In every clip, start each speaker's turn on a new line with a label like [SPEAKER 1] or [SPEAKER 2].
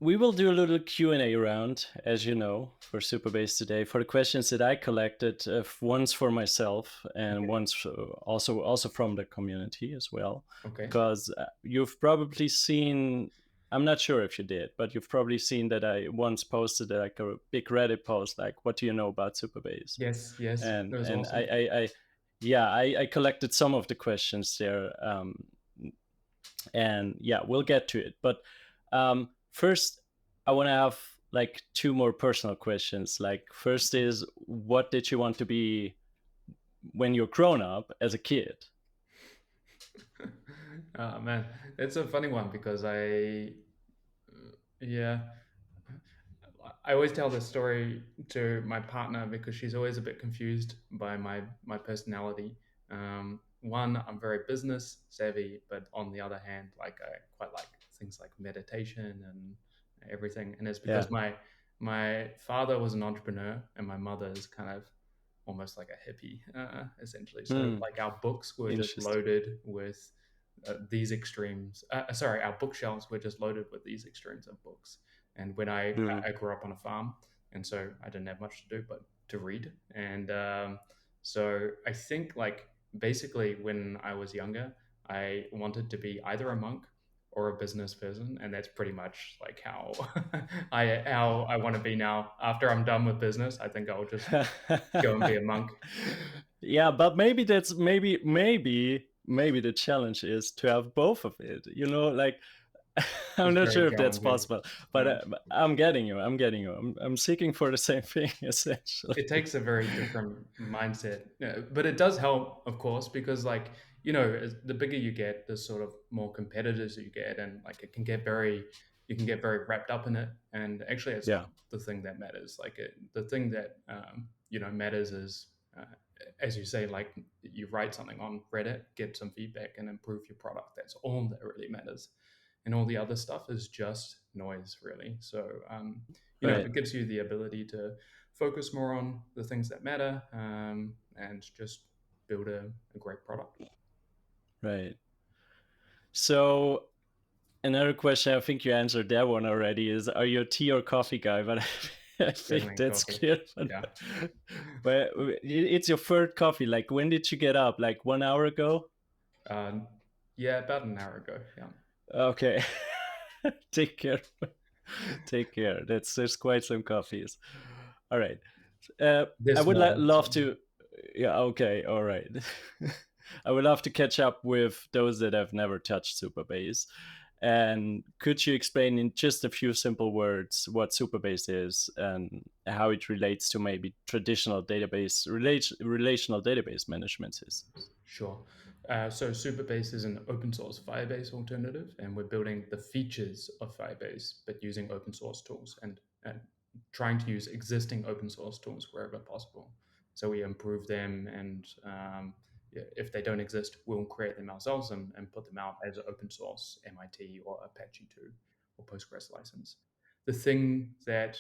[SPEAKER 1] we will do a little Q&A round, as you know, for Supabase today for the questions that I collected, once for myself and once also from the community as well.
[SPEAKER 2] Okay.
[SPEAKER 1] Because you've probably seen, I'm not sure if you did, but you've probably seen that I once posted like a big Reddit post, like, what do you know about Supabase?
[SPEAKER 2] Yes, yes, that
[SPEAKER 1] And
[SPEAKER 2] was
[SPEAKER 1] and
[SPEAKER 2] awesome.
[SPEAKER 1] I collected some of the questions there, and yeah, we'll get to it. But first, I want to have like two more personal questions. Like, first is, what did you want to be when you're grown up as a kid?
[SPEAKER 2] Man, it's a funny one because yeah, I always tell this story to my partner because she's always a bit confused by my personality. One, I'm very business savvy, but on the other hand, like I quite like things like meditation and everything. And it's
[SPEAKER 1] Yeah.
[SPEAKER 2] because my father was an entrepreneur and my mother is kind of almost like a hippie, essentially. So
[SPEAKER 1] Hmm.
[SPEAKER 2] like our books were just
[SPEAKER 1] Interesting.
[SPEAKER 2] loaded with these extremes. Sorry, our bookshelves were just loaded with these extremes of books. And when
[SPEAKER 1] Hmm.
[SPEAKER 2] I grew up on a farm, and so I didn't have much to do but to read. And so I think like basically when I was younger, I wanted to be either a monk or a business person, and that's pretty much like how I want to be now. After I'm done with business, I think I'll just go and be a monk.
[SPEAKER 1] Yeah, but maybe that's maybe the challenge is to have both of it. Like, I'm
[SPEAKER 2] It's
[SPEAKER 1] not
[SPEAKER 2] very
[SPEAKER 1] sure if that's
[SPEAKER 2] challenging.
[SPEAKER 1] possible, but
[SPEAKER 2] Uh,
[SPEAKER 1] I'm getting you. I'm getting you. I'm seeking for the same thing essentially.
[SPEAKER 2] it takes a very different mindset. Yeah, but it does help, of course, because like the bigger you get, the sort of more competitors you get, and like you can get very wrapped up in it. And actually, it's
[SPEAKER 1] Yeah.
[SPEAKER 2] not the thing that matters. Like the thing that matters is, as you say, like you write something on Reddit, get some feedback, and improve your product. That's all that really matters, and all the other stuff is just noise, really. So
[SPEAKER 1] Right.
[SPEAKER 2] it gives you the ability to focus more on the things that matter, and just build a great product.
[SPEAKER 1] Right. So another question, I think you answered that one already, is, are you a tea or coffee guy? But I think
[SPEAKER 2] Definitely
[SPEAKER 1] that's
[SPEAKER 2] coffee.
[SPEAKER 1] clear.
[SPEAKER 2] Yeah.
[SPEAKER 1] But it's your third coffee. Like, when did you get up? Like 1 hour ago?
[SPEAKER 2] Um, yeah, about an hour ago. Yeah.
[SPEAKER 1] Okay. Take care. Take care. There's quite some coffees. All right. I
[SPEAKER 2] This
[SPEAKER 1] would
[SPEAKER 2] one.
[SPEAKER 1] love
[SPEAKER 2] So.
[SPEAKER 1] to. Yeah. Okay. All right. I would love to catch up with those that have never touched Supabase. And could you explain in just a few simple words what Supabase is and how it relates to maybe traditional relational database management systems?
[SPEAKER 2] Sure. So Supabase is an open source Firebase alternative, and we're building the features of Firebase, but using open source tools and trying to use existing open source tools wherever possible. So we improve them, and yeah, if they don't exist, we'll create them ourselves and put them out as an open source MIT or Apache 2 or Postgres license. The thing that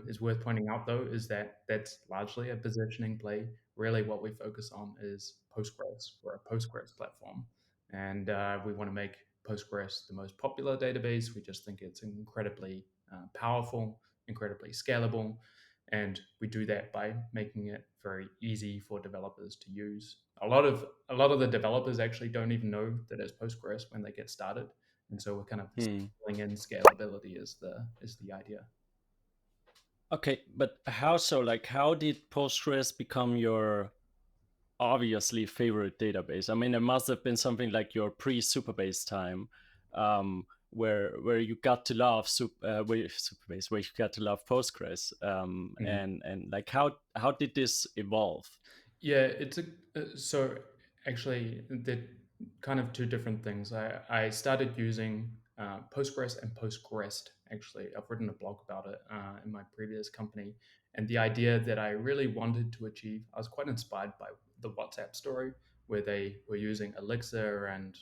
[SPEAKER 2] is worth pointing out, though, is that that's largely a positioning play. Really, what we focus on is Postgres. We're a Postgres platform, and we want to make Postgres the most popular database. We just think it's incredibly powerful, incredibly scalable, and we do that by making it very easy for developers to use. A lot of the developers actually don't even know that it's Postgres when they get started, and so we're kind of
[SPEAKER 1] Hmm.
[SPEAKER 2] scaling in scalability is the idea.
[SPEAKER 1] Okay, but how so? Like, how did Postgres become your obviously favorite database? I mean, it must have been something like your pre-Supabase time, where you got to love Supabase, where you got to love Postgres,
[SPEAKER 2] Mhm.
[SPEAKER 1] and like, how did this evolve?
[SPEAKER 2] Yeah, it's a so actually they're kind of two different things. I started using Postgres and Postgrest. Actually, I've written a blog about it in my previous company, and the idea that I really wanted to achieve, I was quite inspired by the WhatsApp story where they were using Elixir and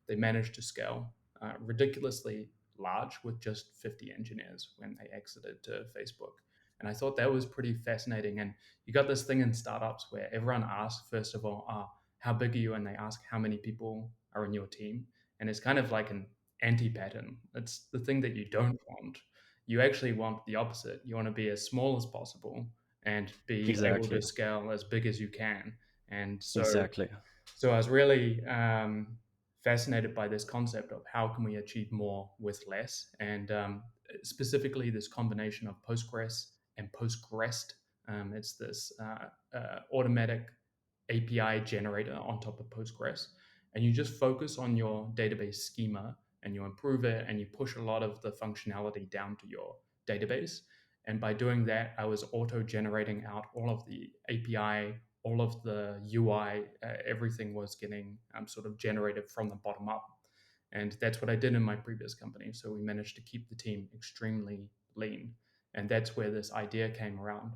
[SPEAKER 2] they managed to scale ridiculously large with just 50 engineers when they exited to Facebook. And I thought that was pretty fascinating. And you got this thing in startups where everyone asks, first of all, how big are you? And they ask how many people are in your team. And it's kind of like an anti pattern. It's the thing that you don't want. You actually want the opposite. You want to be as small as possible and be able to
[SPEAKER 1] Exactly.
[SPEAKER 2] scale as big as you can. And
[SPEAKER 1] Exactly.
[SPEAKER 2] so I was really fascinated by this concept of how can we achieve more with less, and specifically this combination of Postgres and Postgrest. It's this automatic API generator on top of Postgres, and you just focus on your database schema and you improve it and you push a lot of the functionality down to your database. And by doing that, I was auto generating out all of the API, all of the UI, everything was getting sort of generated from the bottom up. And that's what I did in my previous company. So we managed to keep the team extremely lean. And that's where this idea came around.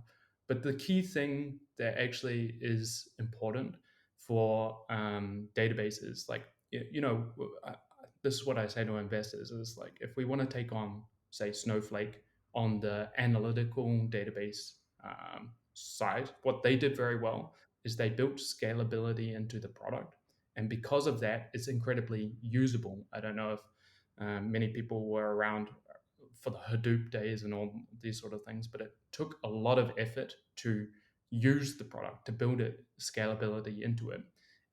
[SPEAKER 2] But the key thing that actually is important for databases, like, this is what I say to investors is like, if we want to take on, say, Snowflake on the analytical database side, what they did very well is they built scalability into the product. And because of that, it's incredibly usable. I don't know if many people were around for the Hadoop days and all these sort of things, but it took a lot of effort to use the product, to build it, scalability into it.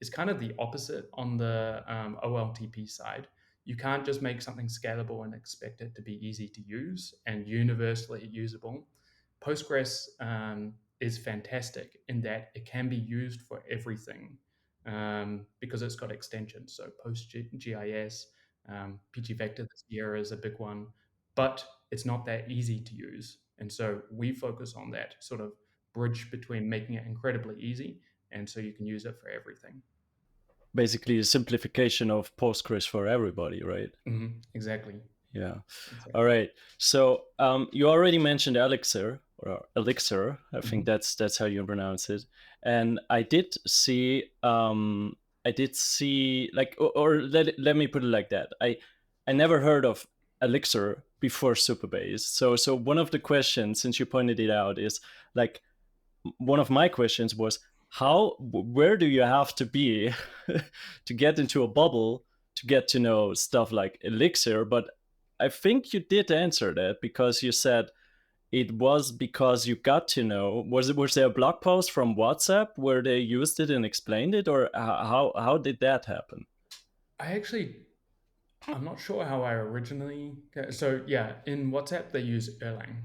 [SPEAKER 2] It's kind of the opposite on the OLTP side. You can't just make something scalable and expect it to be easy to use and universally usable. Postgres is fantastic in that it can be used for everything because it's got extensions. So PostGIS, pgvector this year is a big one, but it's not that easy to use. And so we focus on that sort of bridge between making it incredibly easy and so you can use it for everything.
[SPEAKER 1] Basically, a simplification of Postgres for everybody, right?
[SPEAKER 2] Exactly.
[SPEAKER 1] Yeah. All
[SPEAKER 2] Exactly.
[SPEAKER 1] right. So you already mentioned Elixir or Elixir. I think
[SPEAKER 2] Mhm.
[SPEAKER 1] that's how you pronounce it. And I did see like or let me put it like that. I never heard of Elixir before Supabase. So one of the questions, since you pointed it out, is like one of my questions was where do you have to be to get into a bubble to get to know stuff like Elixir? But I think you did answer that because you said it was because you got to know. Was there a blog post from WhatsApp where they used it and explained it, or how did that happen?
[SPEAKER 2] I actually, I'm not sure how I originally. So yeah, in WhatsApp they use Erlang,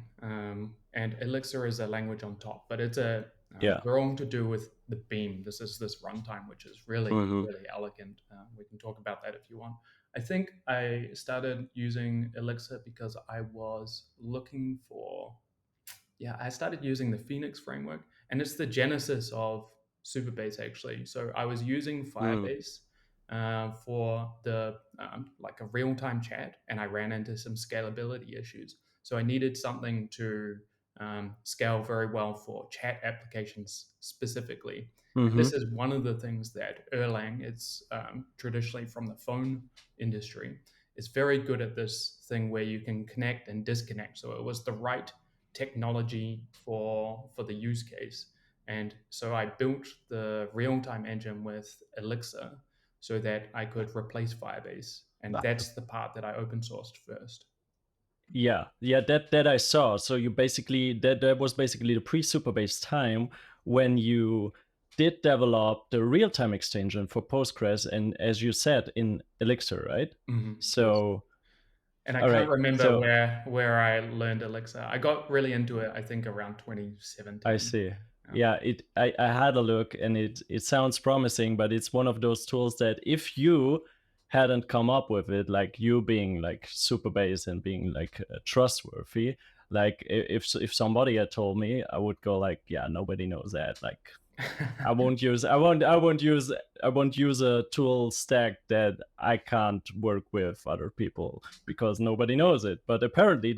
[SPEAKER 2] and Elixir is a language on top, but it's a
[SPEAKER 1] Yeah.
[SPEAKER 2] growing to do with the Beam. This is this runtime, which is really
[SPEAKER 1] Hmm.
[SPEAKER 2] really elegant. We can talk about that if you want. I think I started using Elixir because I was looking for, yeah, I started using the Phoenix framework, and it's the genesis of Supabase actually. So I was using
[SPEAKER 1] Mm.
[SPEAKER 2] Firebase for the like a real time chat, and I ran into some scalability issues. So I needed something to scale very well for chat applications specifically. And
[SPEAKER 1] Hmm.
[SPEAKER 2] this is one of the things that Erlang, it's traditionally from the phone industry, is very good at this thing where you can connect and disconnect. So it was the right technology for the use case. And so I built the real-time engine with Elixir so that I could replace Firebase. And that's the part that I open sourced first.
[SPEAKER 1] Yeah, that I saw. So you basically that was basically the pre-Supabase time when you did develop the real-time extension for Postgres, and as you said, in Elixir, right?
[SPEAKER 2] Yes.
[SPEAKER 1] So
[SPEAKER 2] And I
[SPEAKER 1] all
[SPEAKER 2] can't
[SPEAKER 1] right,
[SPEAKER 2] remember
[SPEAKER 1] so
[SPEAKER 2] where I learned Elixir. I got really into it, I think, around
[SPEAKER 1] I
[SPEAKER 2] 2017.
[SPEAKER 1] see. Yeah, I had a look and it sounds promising, but it's one of those tools that if you hadn't come up with it, like you being like super base and being like trustworthy, like if somebody had told me, I would go like, yeah, nobody knows that. Like I won't use a tool stack that I can't work with other people because nobody knows it. But apparently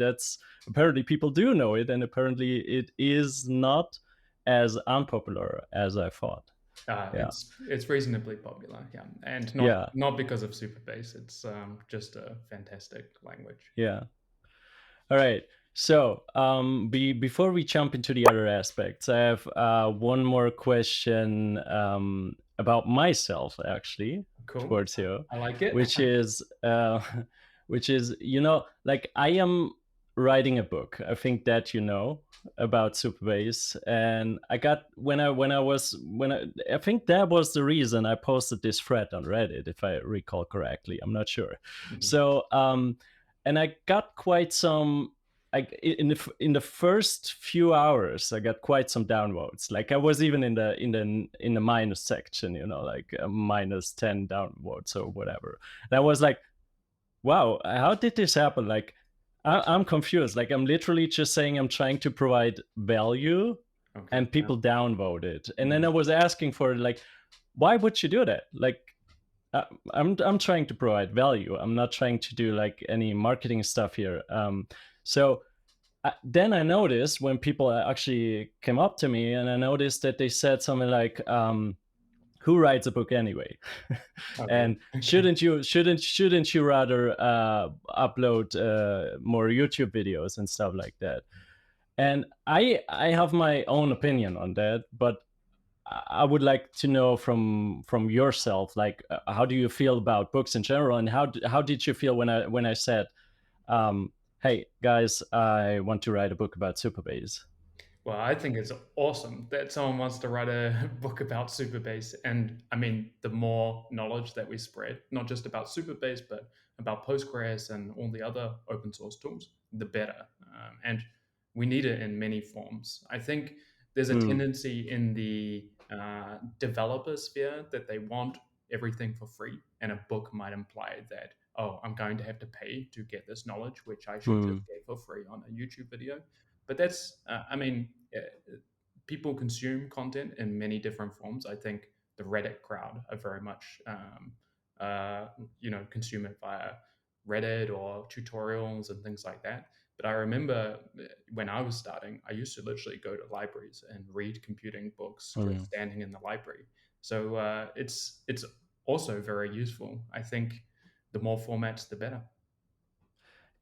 [SPEAKER 1] people do know it, and apparently it is not as unpopular as I thought. Yeah.
[SPEAKER 2] It's reasonably popular, yeah, and
[SPEAKER 1] Yeah.
[SPEAKER 2] not because of Supabase. It's just a fantastic language.
[SPEAKER 1] Yeah. All right. So, before we jump into the other aspects, I have one more question about myself, actually,
[SPEAKER 2] Cool.
[SPEAKER 1] towards you,
[SPEAKER 2] I like it.
[SPEAKER 1] which is, which is, you know, like I am. writing a book. I think that you know about Supabase, and I got I think that was the reason I posted this thread on Reddit, if I recall correctly. I'm not sure.
[SPEAKER 2] Mhm.
[SPEAKER 1] So and I got quite some. In the first few hours, I got quite some downvotes. Like I was even in the minus section, like -10 downvotes or whatever. And I was like, wow, how did this happen? Like, I'm confused. Like, I'm literally just saying I'm trying to provide value,
[SPEAKER 2] Okay.
[SPEAKER 1] and
[SPEAKER 2] Yeah.
[SPEAKER 1] people downvote it. And then
[SPEAKER 2] Mhm.
[SPEAKER 1] I was asking for like, why would you do that? Like, uh, I'm trying to provide value. I'm not trying to do like any marketing stuff here. So then I noticed when people actually came up to me, and I noticed that they said something like, who writes a book anyway?
[SPEAKER 2] Okay.
[SPEAKER 1] And shouldn't you rather upload more YouTube videos and stuff like that? And I have my own opinion on that, but I would like to know from yourself, like, how do you feel about books in general, and how did you feel when I said, hey guys, I want to write a book about Supabase?
[SPEAKER 2] Well, I think it's awesome that someone wants to write a book about Supabase. And I mean, the more knowledge that we spread, not just about Supabase, but about Postgres and all the other open source tools, the better. And we need it in many forms. I think there's a
[SPEAKER 1] Mm,
[SPEAKER 2] tendency in the developer sphere that they want everything for free. And a book might imply that, oh, I'm going to have to pay to get this knowledge, which I should just
[SPEAKER 1] mm,
[SPEAKER 2] get for free on a YouTube video. But that's I mean people consume content in many different forms. I think the Reddit crowd are very much uh, consume it via Reddit or tutorials and things like that. But I remember when I was starting, I used to literally go to libraries and read computing books just
[SPEAKER 1] mm.
[SPEAKER 2] standing in the library. So it's also very useful. I think the more formats, the better.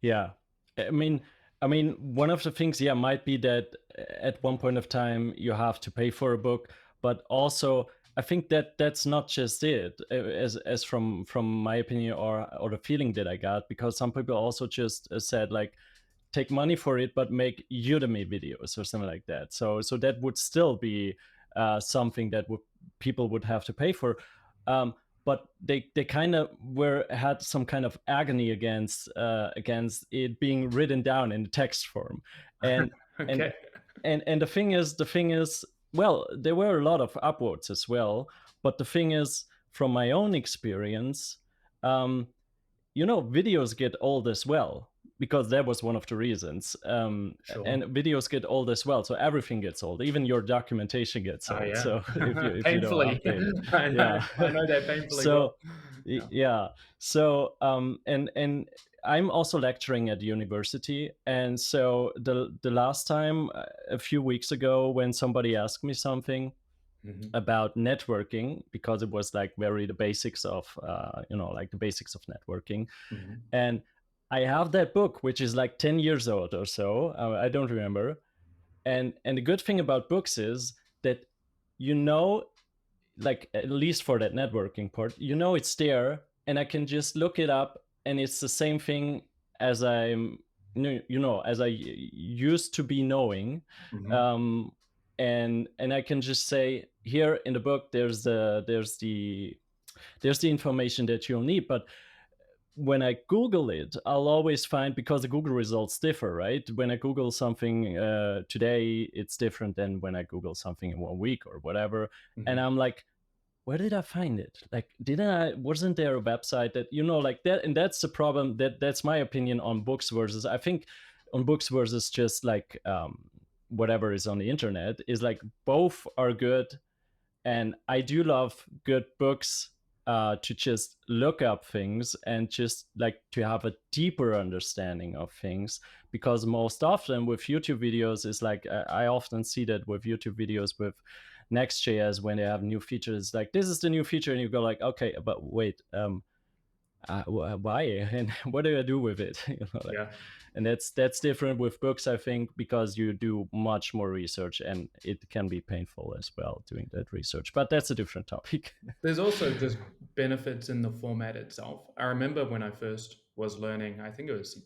[SPEAKER 1] Yeah. I mean, one of the things, yeah, might be that at one point of time you have to pay for a book, but also I think that that's not just it, as from my opinion, or the feeling that I got, because some people also just said like, take money for it, but make Udemy videos or something like that. So that would still be something that people would have to pay for. Um, but they kind of had some kind of agony against it being written down in the text form, and and
[SPEAKER 2] Okay.
[SPEAKER 1] the thing is, well, there were a lot of upvotes as well, but the thing is, from my own experience, um, videos get old as well, because that was one of the reasons.
[SPEAKER 2] Sure.
[SPEAKER 1] And videos get old as well, so everything gets old, even your documentation gets
[SPEAKER 2] Oh
[SPEAKER 1] old.
[SPEAKER 2] yeah,
[SPEAKER 1] So if you don't
[SPEAKER 2] painfully.
[SPEAKER 1] update it,
[SPEAKER 2] I know,
[SPEAKER 1] yeah.
[SPEAKER 2] I know that painfully
[SPEAKER 1] So
[SPEAKER 2] well. Yeah.
[SPEAKER 1] yeah. So and I'm also lecturing at the university, and so the last time, a few weeks ago, when somebody asked me something
[SPEAKER 2] Hmm.
[SPEAKER 1] about networking, because it was like very the basics of like the basics of networking,
[SPEAKER 2] Hmm.
[SPEAKER 1] and I have that book, which is like 10 years old or so. I don't remember. And the good thing about books is that, you know, like, at least for that networking part, it's there, and I can just look it up, and it's the same thing as as I used to be knowing.
[SPEAKER 2] Hmm.
[SPEAKER 1] um and I can just say, here in the book, there's the information that you'll need. But when I Google it, I'll always find, because the Google results differ, right? When I Google something today, it's different than when I Google something in 1 week or whatever. And
[SPEAKER 2] Hmm.
[SPEAKER 1] I'm like, where did I find it? Like, wasn't there a website that, like that? And that's the problem. That's my opinion on books versus, I think, on books versus just like whatever is on the internet, is like both are good. And I do love good books, to just look up things and just like to have a deeper understanding of things. Because most often with YouTube videos, is like, I often see that with YouTube videos with Next.js, when they have new features, like, this is the new feature, and you go like, okay, but wait, why? And what do I do with it? Like,
[SPEAKER 2] Yeah.
[SPEAKER 1] and that's different with books, I think, because you do much more research, and it can be painful as well doing that research, but that's a different topic.
[SPEAKER 2] There's also just benefits in the format itself. I remember when I first was learning, I think it was C++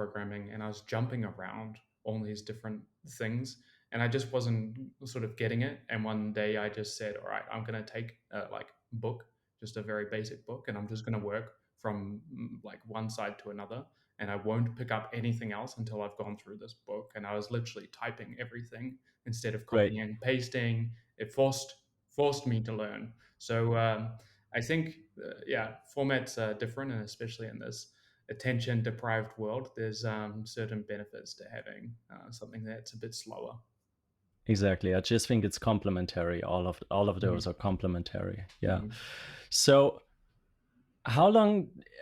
[SPEAKER 2] programming, and I was jumping around all these different things, and I just wasn't sort of getting it. And one day I just said, all right, I'm going to take like book, just a very basic book, and I'm just going to work from like one side to another, and I won't pick up anything else until I've gone through this book. And I was literally typing everything instead of
[SPEAKER 1] Right.
[SPEAKER 2] copying and pasting. It forced me to learn. So I think yeah, formats are different, and especially in this attention deprived world, there's certain benefits to having something that's a bit slower.
[SPEAKER 1] Exactly. I just think it's complementary. All of those
[SPEAKER 2] Mhm.
[SPEAKER 1] are complementary. Yeah.
[SPEAKER 2] Mhm.
[SPEAKER 1] So how long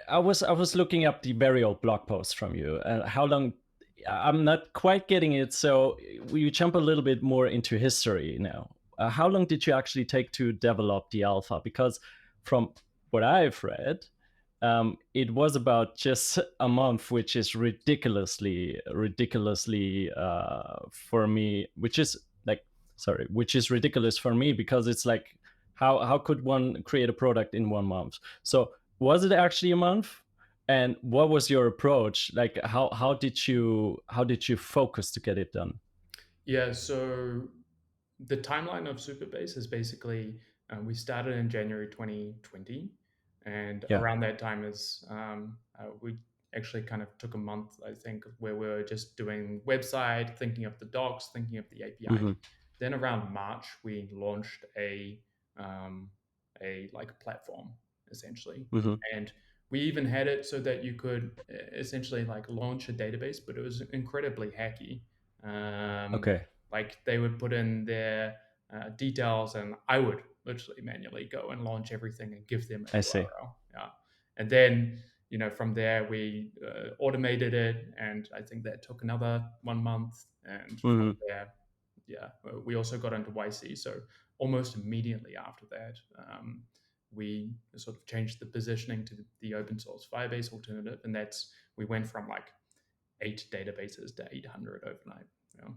[SPEAKER 1] I was looking up the very old blog post from you, and how long I'm not quite getting it. So we jump a little bit more into history now. How long did you actually take to develop the alpha? Because from what I've read, it was about just a month, which is ridiculously for me, which is like, sorry, which is ridiculous for me, because it's like, how could one create a product in 1 month? So was it actually a month? And what was your approach? Like, how did you focus to get it done?
[SPEAKER 2] Yeah, so the timeline of Supabase is basically we started in January 2020, and
[SPEAKER 1] Yeah.
[SPEAKER 2] around that time is we actually kind of took a month, I think, where we were just doing website, thinking of the docs, thinking of the API.
[SPEAKER 1] Mm-hmm.
[SPEAKER 2] Then around March, we launched um, a like platform essentially,
[SPEAKER 1] Mm-hmm.
[SPEAKER 2] and we even had it so that you could essentially like launch a database, but it was incredibly hacky. Um,
[SPEAKER 1] Okay.
[SPEAKER 2] like they would put in their details, and I would literally manually go and launch everything and give them a
[SPEAKER 1] I see.
[SPEAKER 2] URL. Yeah, and then from there we automated it, and I think that took another 1 month, and from
[SPEAKER 1] Mm-hmm.
[SPEAKER 2] there, yeah, we also got into YC. So almost immediately after that, we sort of changed the positioning to the open source Firebase alternative, and that's we went from like 8 databases to 800 overnight. Yeah.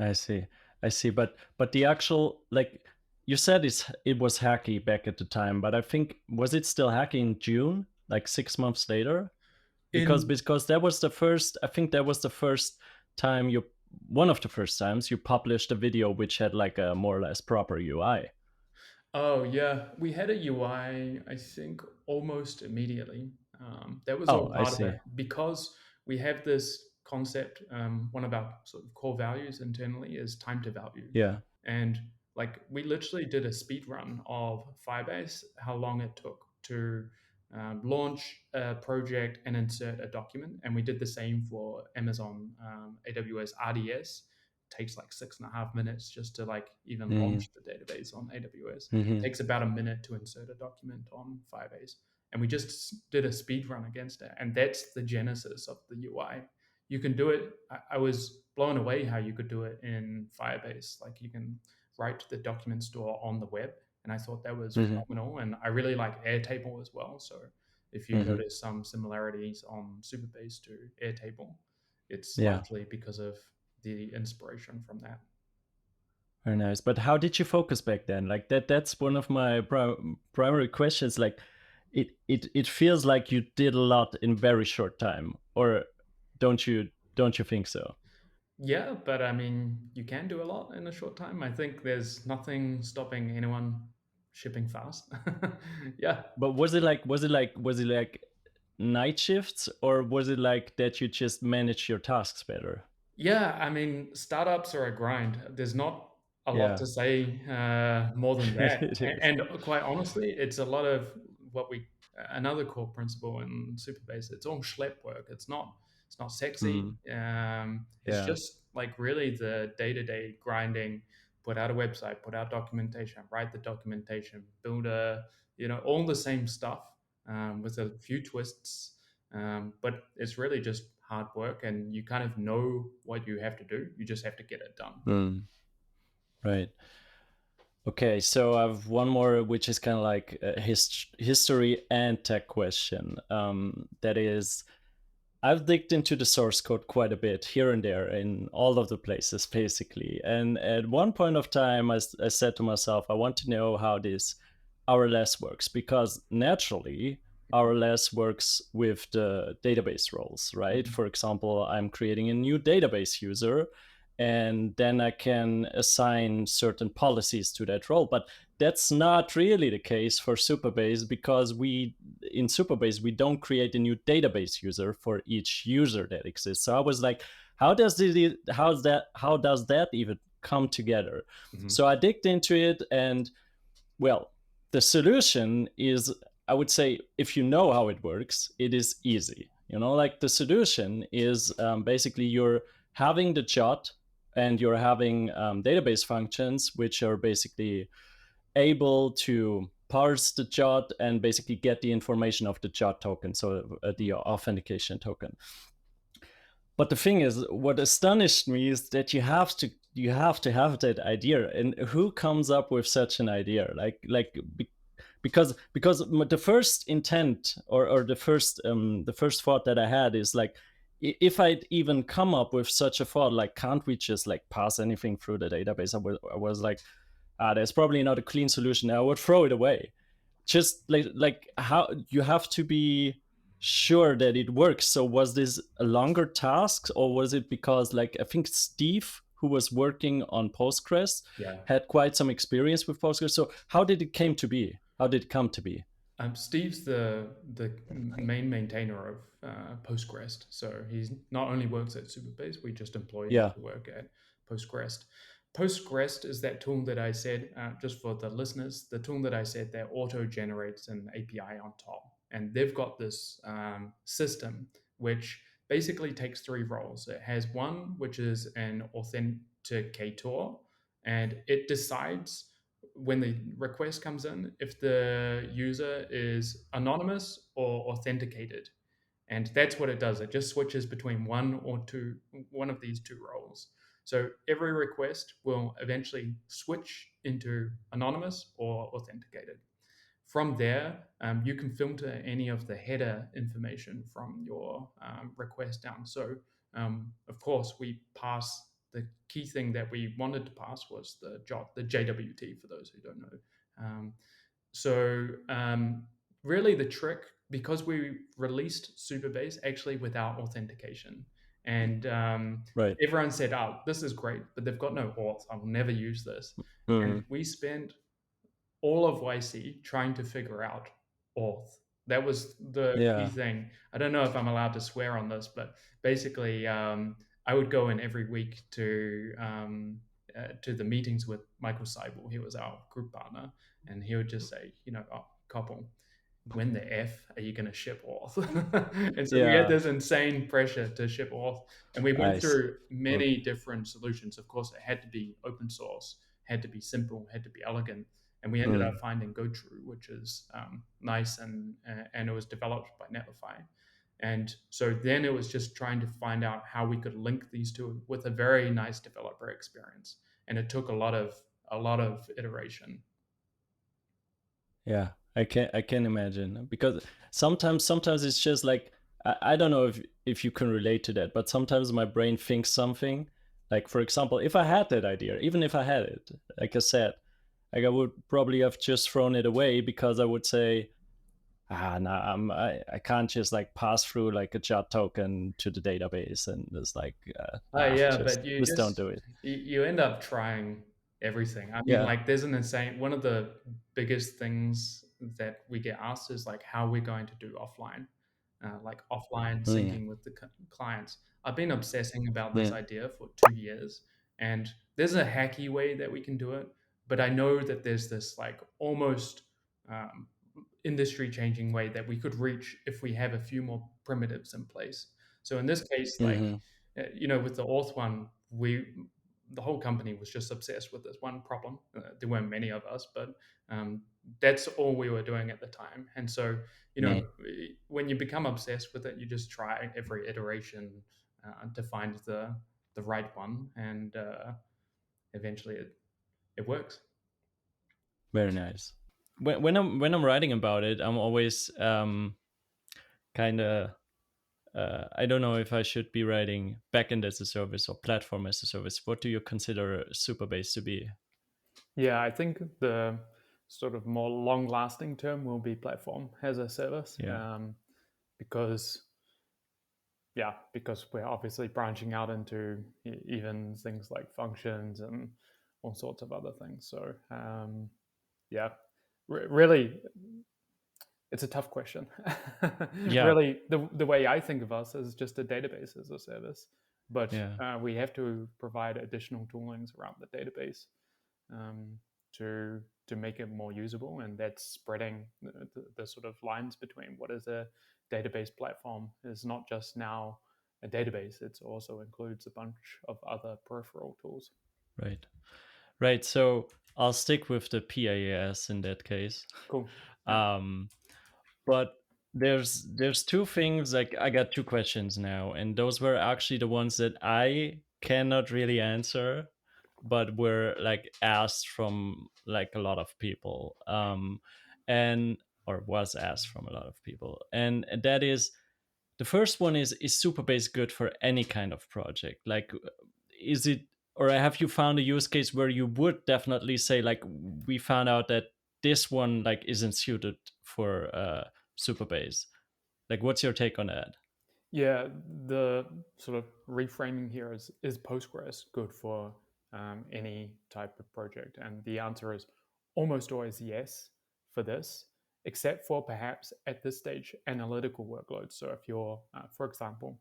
[SPEAKER 1] I see. I see. But the actual, like you said, it was hacky back at the time, but I think, was it still hacky in June, like 6 months later? Because
[SPEAKER 2] In
[SPEAKER 1] because that was the first, I think that was the first time you one of the first times you published a video which had like a more or less proper UI.
[SPEAKER 2] Oh yeah, we had a UI, I think, almost immediately. That was
[SPEAKER 1] Oh,
[SPEAKER 2] all
[SPEAKER 1] I
[SPEAKER 2] part of
[SPEAKER 1] see.
[SPEAKER 2] it because we have this concept. One of our sort of core values internally is time to value,
[SPEAKER 1] Yeah.
[SPEAKER 2] and like we literally did a speed run of Firebase, how long it took to launch a project and insert a document, and we did the same for Amazon AWS RDS. Takes like 6.5 minutes just to like even
[SPEAKER 1] Mm-hmm.
[SPEAKER 2] launch the database on AWS.
[SPEAKER 1] Mm-hmm.
[SPEAKER 2] Takes about a minute to insert a document on Firebase. And we just did a speed run against it. And that's the genesis of the UI. You can do it. I was blown away how you could do it in Firebase. Like you can write the document store on the web. And I thought that was
[SPEAKER 1] Mm-hmm.
[SPEAKER 2] phenomenal. And I really like Airtable as well. So if you
[SPEAKER 1] Mm-hmm.
[SPEAKER 2] notice some similarities on Supabase to Airtable, it's
[SPEAKER 1] Yeah.
[SPEAKER 2] largely because of the inspiration from that.
[SPEAKER 1] Very nice. But how did you focus back then? Like that's one of my primary questions. Like it feels like you did a lot in very short time, or don't you think so?
[SPEAKER 2] Yeah, but I mean, you can do a lot in a short time. I think there's nothing stopping anyone shipping fast. Yeah.
[SPEAKER 1] But was it like night shifts, or was it like that you just manage your tasks better?
[SPEAKER 2] Yeah, I mean, startups are a grind. There's not a lot
[SPEAKER 1] Yeah.
[SPEAKER 2] to say more than that.
[SPEAKER 1] It is.
[SPEAKER 2] And quite honestly, it's a lot of what we another core principle in Superbase. It's all schlep work. It's not sexy.
[SPEAKER 1] Mm,
[SPEAKER 2] It's
[SPEAKER 1] yeah.
[SPEAKER 2] just like really the day to day grinding. Put out a website, put out documentation, write the documentation, build all the same stuff with a few twists, but it's really just hard work, and you kind of know what you have to do. You just have to get it done.
[SPEAKER 1] Mm, right. Okay, so I have one more, which is kind of like a history and tech question. That is, I've digged into the source code quite a bit here and there in all of the places, basically. And at one point of time, I said to myself, I want to know how this RLS works, because naturally, RLS works with the database roles, right?
[SPEAKER 2] Mhm.
[SPEAKER 1] For example, I'm creating a new database user, and then I can assign certain policies to that role. But that's not really the case for Supabase, because in Supabase we don't create a new database user for each user that exists. So I was like, how does that even come together?
[SPEAKER 2] Mhm.
[SPEAKER 1] So I digged into it, and well, the solution is, I would say, if you know how it works, it is easy. Like the solution is basically you're having the JOT, and you're having database functions which are basically able to parse the JOT and basically get the information of the JOT token, so the authentication token. But the thing is, what astonished me is that you have to have that idea, and who comes up with such an idea? Because the first intent, or the first thought that I had is like, if I'd even come up with such a thought, like, can't we just like pass anything through the database? I was like, there's probably not a clean solution. I would throw it away. Just like how you have to be sure that it works. So was this a longer task, or was it because, like, I think Steve, who was working on Postgres,
[SPEAKER 2] Yeah.
[SPEAKER 1] had quite some experience with Postgres? So how did it came to be? How did it come to be?
[SPEAKER 2] Steve's the main maintainer of Postgres, so he's not only works at Supabase, we just employ him
[SPEAKER 1] Yeah.
[SPEAKER 2] to work at Postgres. Postgres is that tool that I said, just for the listeners, the tool that I said that auto generates an API on top, and they've got this system which basically takes three roles. It has one which is an authenticator, and it decides when the request comes in if the user is anonymous or authenticated. And that's what it does. It just switches between one of these two roles. So every request will eventually switch into anonymous or authenticated. From there, you can filter any of the header information from your request down. So, of course, we pass the key thing that we wanted to pass was the JWT, for those who don't know. Um, so, really, the trick, because we released Supabase actually without authentication, and
[SPEAKER 1] Right.
[SPEAKER 2] everyone said, "Oh, this is great," but they've got no auth. I'll never use this.
[SPEAKER 1] Mhm.
[SPEAKER 2] And we spent all of YC trying to figure out auth. That was the key
[SPEAKER 1] Yeah.
[SPEAKER 2] thing. I don't know if I'm allowed to swear on this, but basically, I would go in every week to the meetings with Michael Seibel. He was our group partner, and he would just say, "Oh, Koppel, when the F are you going to ship auth?" And so we had
[SPEAKER 1] Yeah.
[SPEAKER 2] this insane pressure to ship auth, and we went
[SPEAKER 1] I see.
[SPEAKER 2] through
[SPEAKER 1] Mm.
[SPEAKER 2] many different solutions. Of course, it had to be open source, had to be simple, had to be elegant, and we ended up
[SPEAKER 1] Mm.
[SPEAKER 2] finding GoTrue, which is nice, and it was developed by Netlify. And so then it was just trying to find out how we could link these two with a very nice developer experience, and it took a lot of iteration.
[SPEAKER 1] Yeah, I can imagine, because sometimes it's just like, I don't know if you can relate to that, but sometimes my brain thinks something. Like, for example, if I had that idea, even if I had it, like I said, like, I would probably have just thrown it away, because I would say, no, I can't just like pass through like a JOT token to the database, and it's like,
[SPEAKER 2] Yeah,
[SPEAKER 1] just
[SPEAKER 2] but you
[SPEAKER 1] just don't
[SPEAKER 2] just
[SPEAKER 1] do it.
[SPEAKER 2] you end up trying everything. I mean,
[SPEAKER 1] Yeah.
[SPEAKER 2] like, there's an insane one of the biggest things that we get asked is like how we're going to do offline, like offline
[SPEAKER 1] Mm.
[SPEAKER 2] syncing with the clients. I've been obsessing about this
[SPEAKER 1] Yeah.
[SPEAKER 2] idea for 2 years, and there's a hacky way that we can do it, but I know that there's this like almost um, industry changing way that we could reach if we have a few more primitives in place. So in this case, like,
[SPEAKER 1] Hmm.
[SPEAKER 2] with the auth one, the whole company was just obsessed with this one problem. There weren't many of us, but um, that's all we were doing at the time. And so,
[SPEAKER 1] Mm.
[SPEAKER 2] when you become obsessed with it, you just try every iteration to find the right one, and eventually it works.
[SPEAKER 1] Very nice. When I'm writing about it, I'm always kind of, I don't know if I should be writing backend as a service or platform as a service. What do you consider Supabase to be?
[SPEAKER 2] Yeah, I think sort of more long-lasting term will be platform as a service,
[SPEAKER 1] Yeah.
[SPEAKER 2] because because we're obviously branching out into even things like functions and all sorts of other things. So yeah, really, it's a tough question.
[SPEAKER 1] Yeah.
[SPEAKER 2] Really, the way I think of us is just a database as a service, but
[SPEAKER 1] Yeah.
[SPEAKER 2] we have to provide additional toolings around the database um, to make it more usable, and that's spreading the sort of lines between what is a database platform is not just now a database; it also includes a bunch of other peripheral tools.
[SPEAKER 1] Right. Right. So I'll stick with the PaaS in that case.
[SPEAKER 2] Cool. Yeah.
[SPEAKER 1] Um, but there's two things. Like, I got two questions now, and those were actually the ones that I cannot really answer, but were like asked from like a lot of people, and or was asked from a lot of people, and that is, the first one is Supabase good for any kind of project? Like, is it, or have you found a use case where you would definitely say, like, we found out that this one like isn't suited for Supabase? Like, what's your take on that?
[SPEAKER 2] Yeah, the sort of reframing here is Postgres good for any type of project? And the answer is almost always yes for this, except for perhaps at this stage analytical workloads. So if you're, for example,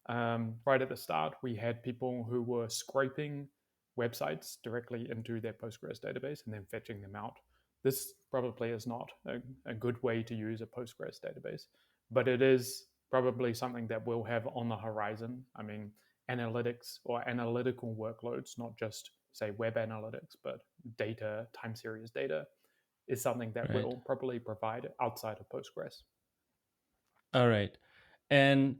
[SPEAKER 2] right at the start, we had people who were scraping websites directly into their Postgres database and then fetching them out. This probably is not a good way to use a Postgres database, but it is probably something that we'll have on the horizon. I mean, analytics or analytical workloads, not just say web analytics, but data, time series data, is something that
[SPEAKER 1] Right.
[SPEAKER 2] we'll probably provide outside of Postgres.
[SPEAKER 1] All right. And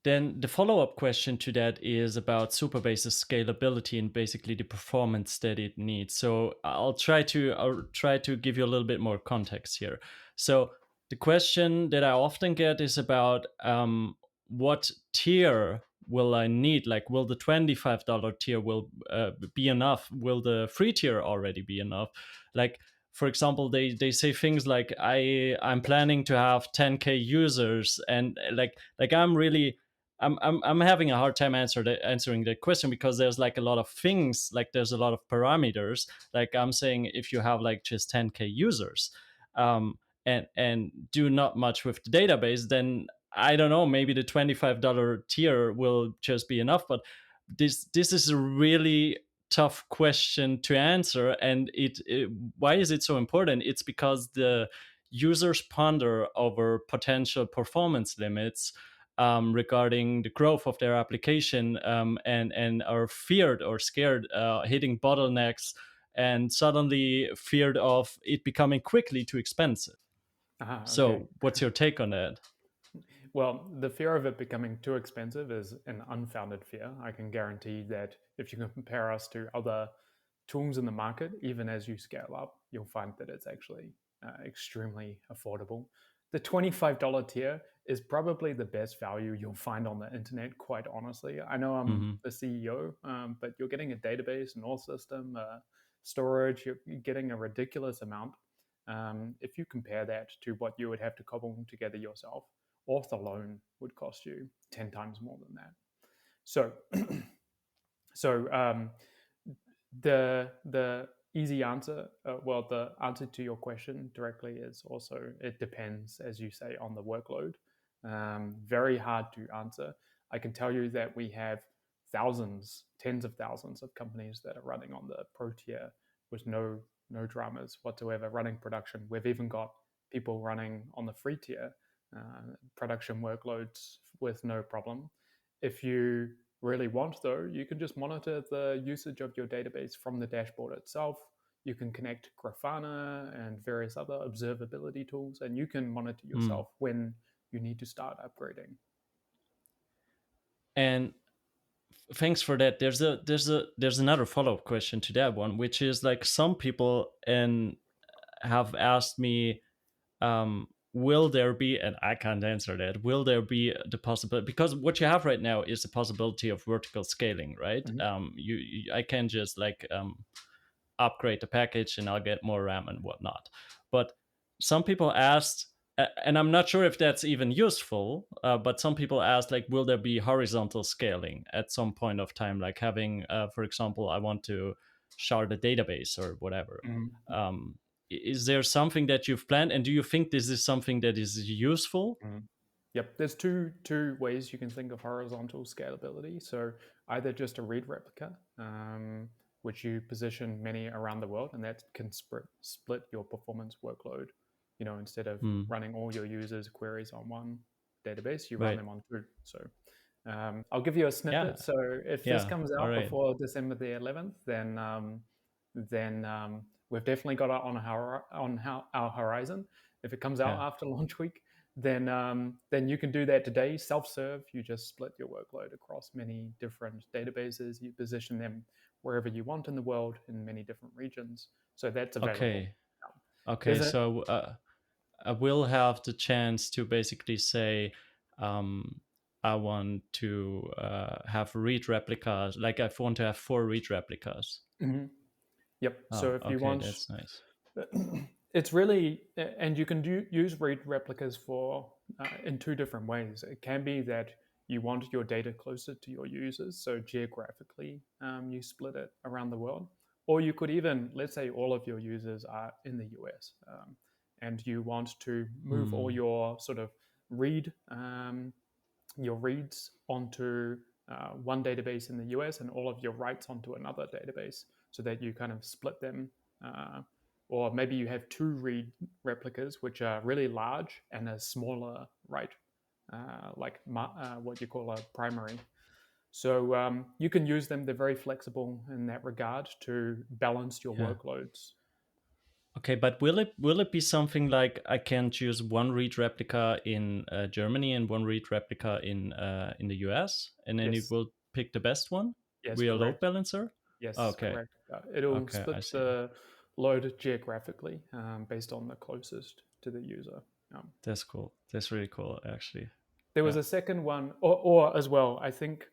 [SPEAKER 1] then the follow-up question to that is about Superbase's scalability and basically the performance that it needs. So I'll try to give you a little bit more context here. So the question that I often get is about what tier will I need? Like, will the $25 tier will be enough? Will the free tier already be enough? Like, for example, they say things like, I'm planning to have 10K users, and like I'm having a hard time answering that question, because there's like a lot of things, like there's a lot of parameters. Like, I'm saying, if you have like just 10K users, um, and do not much with the database, then I don't know, maybe the $25 tier will just be enough. But this is a really tough question to answer, and why is it so important? It's because the users ponder over potential performance limits, regarding the growth of their application, and are feared or scared, hitting bottlenecks, and suddenly feared of it becoming quickly too expensive.
[SPEAKER 2] Okay.
[SPEAKER 1] So what's your take on that?
[SPEAKER 2] Well, the fear of it becoming too expensive is an unfounded fear. I can guarantee that if you compare us to other tools in the market, even as you scale up, you'll find that it's actually extremely affordable. The $25 tier is probably the best value you'll find on the internet, quite honestly. I know I'm
[SPEAKER 1] Hmm.
[SPEAKER 2] the CEO, but you're getting a database, an all system, storage, you're getting a ridiculous amount. If you compare that to what you would have to cobble together yourself, auth alone would cost you 10 times more than that. So, so the easy answer, well, the answer to your question directly is also it depends, as you say, on the workload. Very hard to answer. I can tell you that we have thousands, tens of thousands of companies that are running on the pro tier with no dramas whatsoever, running production. We've even got people running on the free tier production workloads with no problem. If you really want, though, you can just monitor the usage of your database from the dashboard itself. You can connect Grafana and various other observability tools, and you can monitor
[SPEAKER 1] Mm.
[SPEAKER 2] yourself when you need to start upgrading.
[SPEAKER 1] And thanks for that. There's another follow-up question to that one, which is like, some people and have asked me, will there be, and I can't answer that, will there be the possibility, because what you have right now is the possibility of vertical scaling, right?
[SPEAKER 2] Mm-hmm.
[SPEAKER 1] I can just like upgrade the package and I'll get more RAM and whatnot. But some people asked, and I'm not sure if that's even useful, but some people asked, like, will there be horizontal scaling at some point of time, like having, for example, I want to shard a database or whatever.
[SPEAKER 2] Mm-hmm.
[SPEAKER 1] Is there something that you've planned, and do you think this is something that is useful?
[SPEAKER 2] Mm-hmm. Yep, there's two ways you can think of horizontal scalability. So either just a read replica, which you position many around the world, and that can split your performance workload. Instead of running all your users' queries on one database, you run
[SPEAKER 1] Right.
[SPEAKER 2] them on two. So I'll give you a
[SPEAKER 1] Yeah.
[SPEAKER 2] snippet. So if this
[SPEAKER 1] Yeah.
[SPEAKER 2] comes
[SPEAKER 1] All
[SPEAKER 2] out
[SPEAKER 1] right.
[SPEAKER 2] before December the 11th, then we've definitely got it on our horizon. If it comes out
[SPEAKER 1] Yeah.
[SPEAKER 2] after launch week, then you can do that today, self-serve. You just split your workload across many different databases. You position them wherever you want in the world in many different regions. So that's available.
[SPEAKER 1] Okay. Okay.
[SPEAKER 2] There's a
[SPEAKER 1] So I will have the chance to basically say, I want to have read replicas. Like I want to have 4 read replicas.
[SPEAKER 2] mhm. Yep.
[SPEAKER 1] Oh,
[SPEAKER 2] So if you
[SPEAKER 1] okay,
[SPEAKER 2] want,
[SPEAKER 1] that's nice.
[SPEAKER 2] it's really, and you can use read replicas for in two different ways. It can be that you want your data closer to your users, so geographically you split it around the world, or you could even, let's say, all of your users are in the US, and you want to move all
[SPEAKER 1] Hmm.
[SPEAKER 2] your sort of read your reads onto one database in the US and all of your writes onto another database, so that you kind of split them. Or maybe you have 2 read replicas, which are really large, and a smaller write, like what you call a primary. So you can use them. They're very flexible in that regard to balance your
[SPEAKER 1] Yeah.
[SPEAKER 2] workloads.
[SPEAKER 1] Okay, but will it be something like I can choose 1 read replica in Germany and 1 read replica in the US, and then it
[SPEAKER 2] Yes,
[SPEAKER 1] will pick the best one
[SPEAKER 2] yes,
[SPEAKER 1] via load
[SPEAKER 2] correct.
[SPEAKER 1] balancer?
[SPEAKER 2] Yes,
[SPEAKER 1] Okay.
[SPEAKER 2] correct. It'll
[SPEAKER 1] Okay, I
[SPEAKER 2] split
[SPEAKER 1] see.
[SPEAKER 2] the load geographically based on the closest to the user. Um,
[SPEAKER 1] That's cool. That's really cool, actually.
[SPEAKER 2] there was
[SPEAKER 1] Yeah.
[SPEAKER 2] a second one, or as well, I think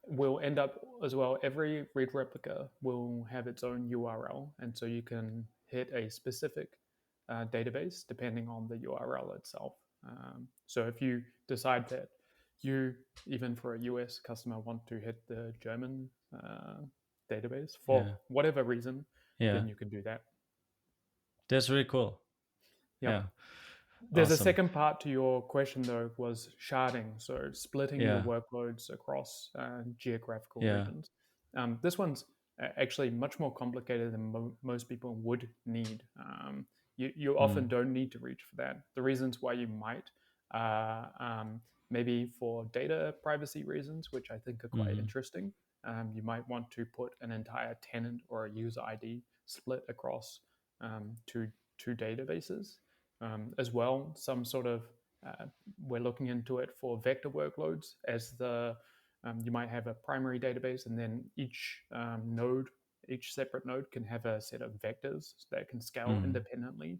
[SPEAKER 2] will end up as well. Every read replica will have its own URL, and so you can hit a specific database depending on the URL itself. So if you decide that you, even for a US customer, want to hit the German database for
[SPEAKER 1] Yeah.
[SPEAKER 2] whatever reason,
[SPEAKER 1] Yeah.
[SPEAKER 2] then you can do that.
[SPEAKER 1] That's really cool.
[SPEAKER 2] Yep.
[SPEAKER 1] Yeah.
[SPEAKER 2] There's a
[SPEAKER 1] Awesome.
[SPEAKER 2] second part to your question, though, was sharding, so splitting your
[SPEAKER 1] Yeah.
[SPEAKER 2] workloads across geographical
[SPEAKER 1] Yeah.
[SPEAKER 2] regions. This one's actually much more complicated than most people would need. You often
[SPEAKER 1] Mm.
[SPEAKER 2] don't need to reach for that. The reasons why you might, maybe for data privacy reasons, which I think are quite
[SPEAKER 1] Mm.
[SPEAKER 2] interesting. You might want to put an entire tenant or a user ID split across two databases. As well, some sort of we're looking into it for vector workloads, as the you might have a primary database, and then each separate node can have a set of vectors that can scale
[SPEAKER 1] Mm.
[SPEAKER 2] independently.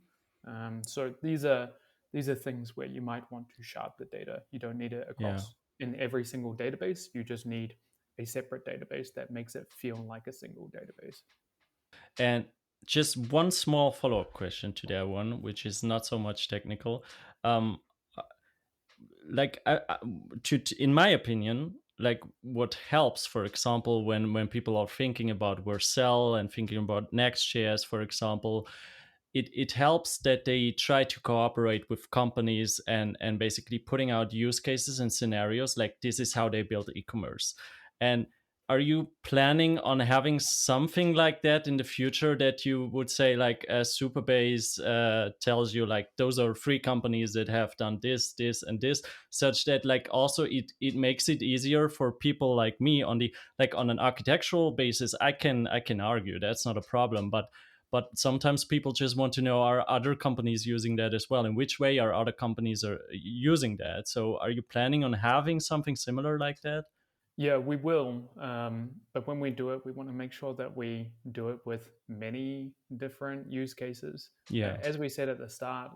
[SPEAKER 2] So these are things where you might want to shard the data. You don't need it
[SPEAKER 1] Yeah.
[SPEAKER 2] across in every single database. You just need a separate database that makes it feel like a single database.
[SPEAKER 1] And just one small follow-up question to that one, which is not so much technical. Um, like in my opinion, like what helps, for example, when people are thinking about Vercel and thinking about Next.js, for example, it helps that they try to cooperate with companies and basically putting out use cases and scenarios like this is how they build e-commerce. And are you planning on having something like that in the future, that you would say, like, Supabase tells you, like, those are 3 companies that have done this, this, and this, such that, like, also it makes it easier for people like me on the, like, on an architectural basis. I can argue that's not a problem, but sometimes people just want to know, are other companies using that as well? In which way are other companies are using that? So are you planning on having something similar like that?
[SPEAKER 2] Yeah, we will. But when we do it, we want to make sure that we do it with many different use cases.
[SPEAKER 1] Yeah.
[SPEAKER 2] As we said at the start,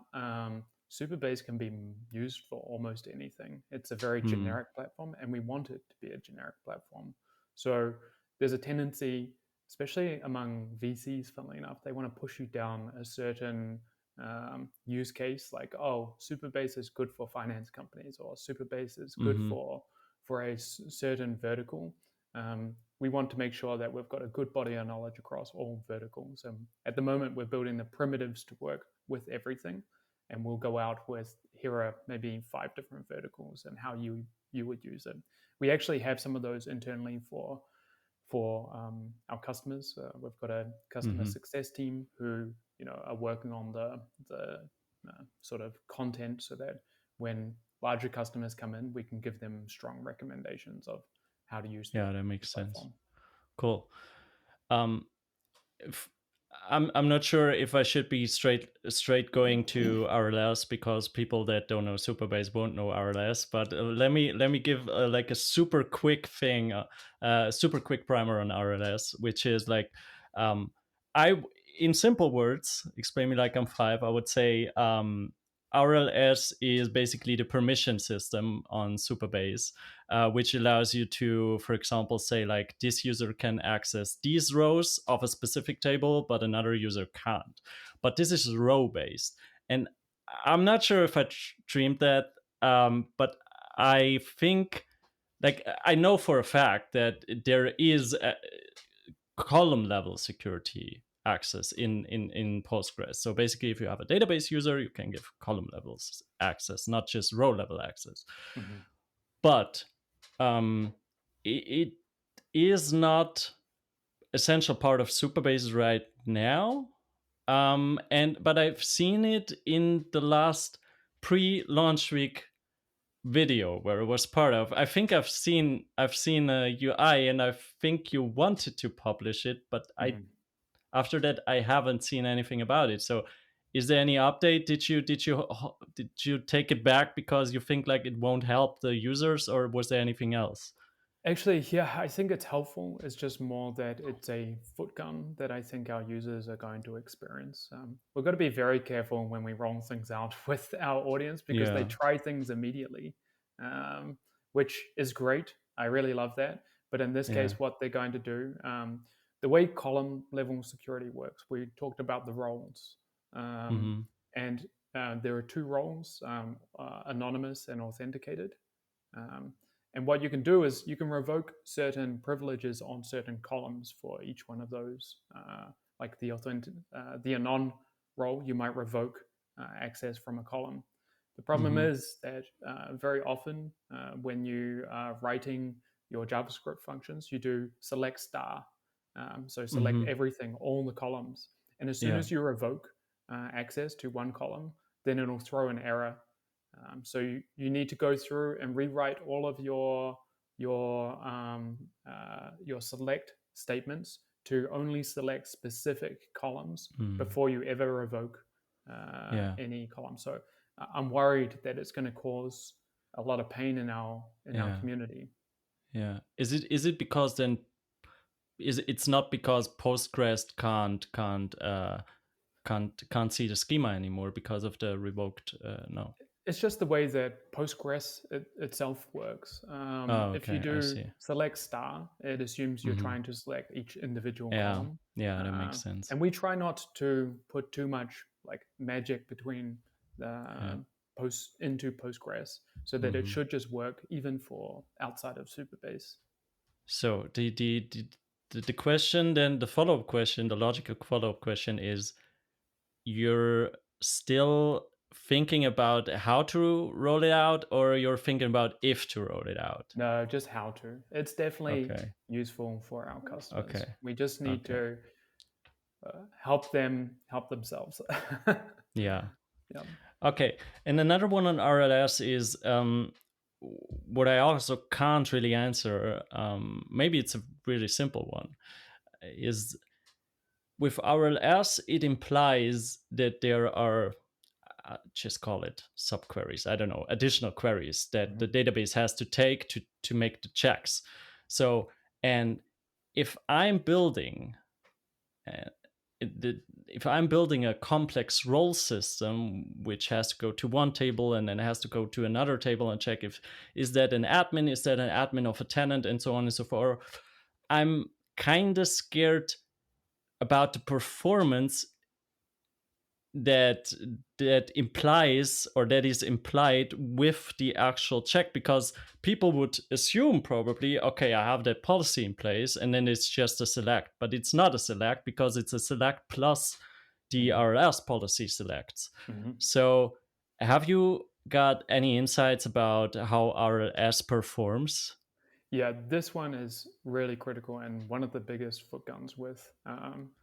[SPEAKER 2] Supabase can be used for almost anything. It's a very
[SPEAKER 1] Hmm.
[SPEAKER 2] generic platform, and we want it to be a generic platform. So there's a tendency especially among VCs, funnily enough, they want to push you down a certain use case, like, oh, Supabase is good for finance companies, or Supabase is good
[SPEAKER 1] Mm-hmm.
[SPEAKER 2] for a certain vertical. We want to make sure that we've got a good body of knowledge across all verticals. At the moment, we're building the primitives to work with everything, and we'll go out with, here are maybe 5 different verticals and how you would use it. We actually have some of those internally for our customers. We've got a customer
[SPEAKER 1] Mm-hmm.
[SPEAKER 2] success team who are working on the sort of content, so that when larger customers come in, we can give them strong recommendations of how to use the
[SPEAKER 1] Yeah, that makes sense.
[SPEAKER 2] platform.
[SPEAKER 1] Cool. Um, if, I'm not sure if I should be straight going to RLS, because people that don't know Supabase won't know RLS. But let me give like a super quick thing, super quick primer on RLS, which is like, I in simple words, explain me like I'm 5. I would say RLS is basically the permission system on Supabase, which allows you to, for example, say like this user can access these rows of a specific table, but another user can't. But this is row based. And I'm not sure if I dreamed that, but I think, like, I know for a fact that there is a column level security access in Postgres. So basically, if you have a database user, you can give column levels access, not just row level access.
[SPEAKER 2] Mm-hmm.
[SPEAKER 1] But it is not essential part of Supabase right now. But I've seen it in the last pre-launch week video where it was part of. I think I've seen a UI, and I think you wanted to publish it, but
[SPEAKER 2] Mm-hmm.
[SPEAKER 1] after that I haven't seen anything about it. So is there any update? Did you take it back because you think like it won't help the users, or was there anything else?
[SPEAKER 2] Actually, yeah, I think it's helpful. It's just more that it's a foot gun that I think our users are going to experience. We've got to be very careful when we roll things out with our audience, because they
[SPEAKER 1] Yeah.
[SPEAKER 2] try things immediately, um, which is great. I really love that. But in this
[SPEAKER 1] Yeah.
[SPEAKER 2] case, what they're going to do, the way column level security works, we talked about the roles. Um,
[SPEAKER 1] Mm-hmm.
[SPEAKER 2] and there are 2 roles, anonymous and authenticated. Um, and what you can do is you can revoke certain privileges on certain columns for each one of those. Like the anon role, you might revoke access from a column. The problem
[SPEAKER 1] Mm-hmm.
[SPEAKER 2] is that very often when you are writing your JavaScript functions, you do select star. So select
[SPEAKER 1] Mm-hmm.
[SPEAKER 2] everything, all the columns. And as soon
[SPEAKER 1] Yeah.
[SPEAKER 2] as you revoke access to one column, then it'll throw an error. So you need to go through and rewrite all of your select statements to only select specific columns
[SPEAKER 1] Mm.
[SPEAKER 2] before you ever revoke
[SPEAKER 1] Yeah.
[SPEAKER 2] any column. So I'm worried that it's going to cause a lot of pain in our
[SPEAKER 1] Yeah.
[SPEAKER 2] community.
[SPEAKER 1] Yeah. Is it because then it's not because Postgres can't see the schema anymore because of the revoked no.
[SPEAKER 2] It's just the way that Postgres itself works.
[SPEAKER 1] Oh,
[SPEAKER 2] If you
[SPEAKER 1] okay, I
[SPEAKER 2] do
[SPEAKER 1] see.
[SPEAKER 2] select star, it assumes you're
[SPEAKER 1] Mm-hmm.
[SPEAKER 2] trying to select each individual
[SPEAKER 1] Yeah.
[SPEAKER 2] column.
[SPEAKER 1] Yeah, that makes sense.
[SPEAKER 2] And we try not to put too much like magic between
[SPEAKER 1] Yeah.
[SPEAKER 2] the post into Postgres, so that it
[SPEAKER 1] Mm-hmm.
[SPEAKER 2] should just work even for outside of Supabase.
[SPEAKER 1] So the question, then the follow-up question, the logical follow-up question is, you're still thinking about how to roll it out, or you're thinking about if to roll it out?
[SPEAKER 2] No, just how to. It's definitely
[SPEAKER 1] Okay.
[SPEAKER 2] useful for our customers.
[SPEAKER 1] Okay.
[SPEAKER 2] We just need
[SPEAKER 1] Okay.
[SPEAKER 2] to help them help themselves.
[SPEAKER 1] Yeah.
[SPEAKER 2] Yeah.
[SPEAKER 1] Okay. And another one on RLS is what I also can't really answer. Maybe it's a really simple one. Is with RLS, it implies that there are, just call it subqueries, I don't know, additional queries that
[SPEAKER 2] Mhm.
[SPEAKER 1] the database has to take to make the checks. So, and if I'm building uh, if I'm building a complex role system which has to go to one table and then has to go to another table and check if is that an admin of a tenant, and so on and so forth, I'm kind of scared about the performance that implies, or that is implied with the actual check, because people would assume probably, okay, I have that policy in place and then it's just a select, but it's not a select because it's a select plus the RLS policy selects. So have you got any insights about how RLS performs?
[SPEAKER 2] Yeah, this one is really critical and one of the biggest foot guns with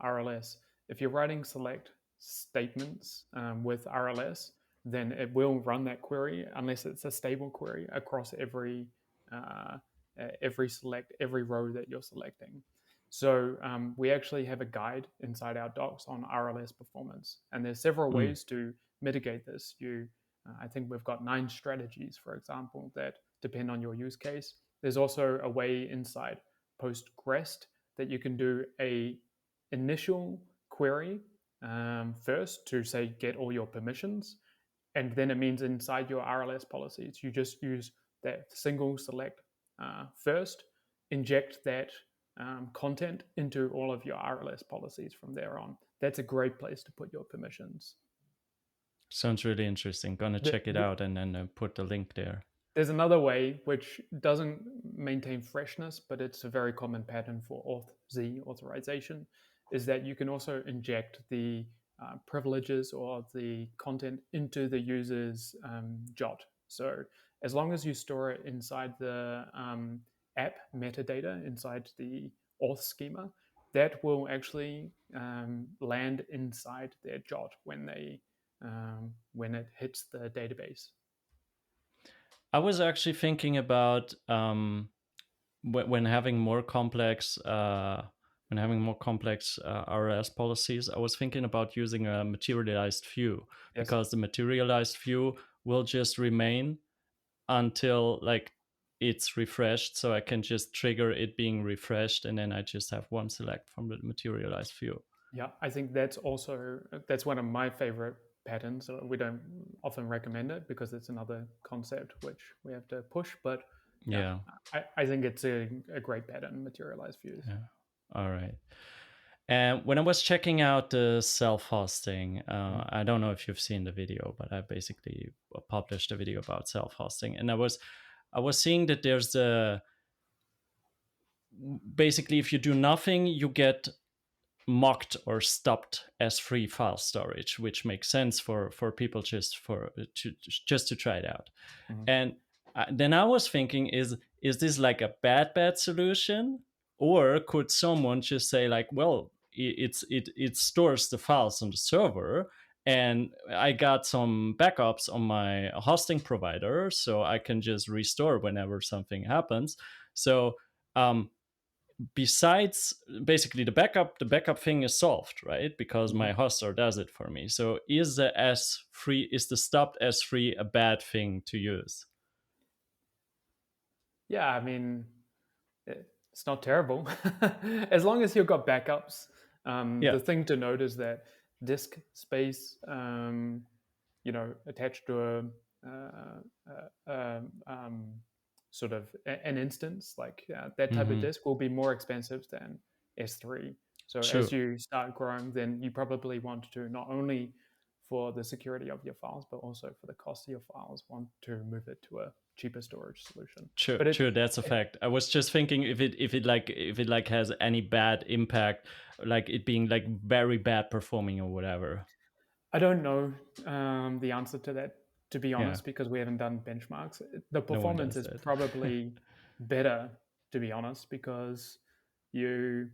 [SPEAKER 2] RLS. If you're writing select statements with RLS, then it will run that query unless it's a stable query across uh, every select, every row that you're selecting. So we actually have a guide inside our docs on RLS performance, and there's several ways to mitigate this. I think we've got 9 strategies, for example, that depend on your use case. There's also a way inside Postgres that you can do a initial query first to say get all your permissions, and then it means inside your RLS policies you just use that single select first, inject that content into all of your RLS policies from there on. That's a great place to put your permissions.
[SPEAKER 1] Sounds really interesting. Gonna check it out and then put the link there.
[SPEAKER 2] There's another way which doesn't maintain freshness, but it's a very common pattern for auth-z authorization, is that you can also inject the privileges or the content into the user's JOT. So as long as you store it inside the app metadata, inside the auth schema, that will actually land inside their JOT when it hits the database.
[SPEAKER 1] I was actually thinking about when having more complex RLS policies. I was thinking about using a materialized view, because the materialized view will just remain until like it's refreshed. So I can just trigger it being refreshed, and then I just have one select from the materialized view.
[SPEAKER 2] Yeah, I think that's one of my favorite patterns. We don't often recommend it because it's another concept which we have to push, but
[SPEAKER 1] Yeah.
[SPEAKER 2] I think it's a great pattern, materialized views.
[SPEAKER 1] Yeah. All right. And when I was checking out the self-hosting, I don't know if you've seen the video, but I basically published a video about self-hosting, and I was seeing that there's basically, if you do nothing, you get mocked or stopped as free file storage, which makes sense for people just to try it out. And then I was thinking, is this like a bad solution, or could someone just say like, well, it stores the files on the server, and I got some backups on my hosting provider, so I can just restore whenever something happens. So besides basically the backup thing is solved, right? Because my hoster does it for me. So is the stopped S3 a bad thing to use?
[SPEAKER 2] Yeah, I mean, it's not terrible as long as you've got backups. The thing to note is that disk space, attached to sort of an instance like that type of disk will be more expensive than S3. So as you start growing, then you probably want to, not only for the security of your files, but also for the cost of your files, want to move it to a cheaper storage solution.
[SPEAKER 1] Sure, that's a fact. I was just thinking if it has any bad impact, like it being like very bad performing or whatever.
[SPEAKER 2] I don't know the answer to that, to be honest, because we haven't done benchmarks. The performance is probably better, to be honest, because it's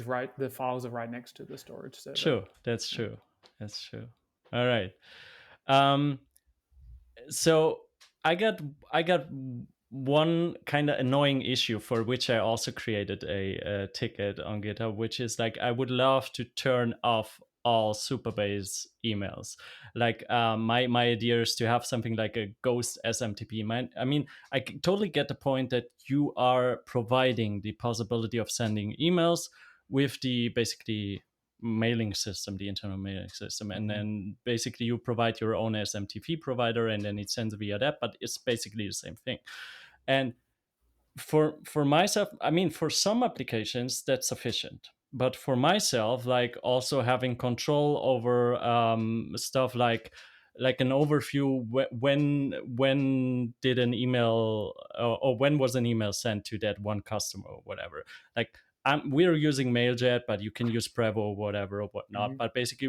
[SPEAKER 2] right. The files are right next to the storage server.
[SPEAKER 1] True, that's true. All right. So I got one kind of annoying issue for which I also created a ticket on GitHub, which is like, I would love to turn off all Supabase emails. Like my idea is to have something like a ghost SMTP. I mean, I totally get the point that you are providing the possibility of sending emails with the basically mailing system, the internal mailing system, and then basically you provide your own SMTP provider, and then it sends via that, but it's basically the same thing. And for myself, I mean, for some applications that's sufficient, but for myself, like also having control over stuff like an overview, when did an email, or when was an email sent to that one customer or whatever. Like, we're using Mailjet, but you can use Prevo or whatever or whatnot.
[SPEAKER 2] Mm-hmm.
[SPEAKER 1] But basically,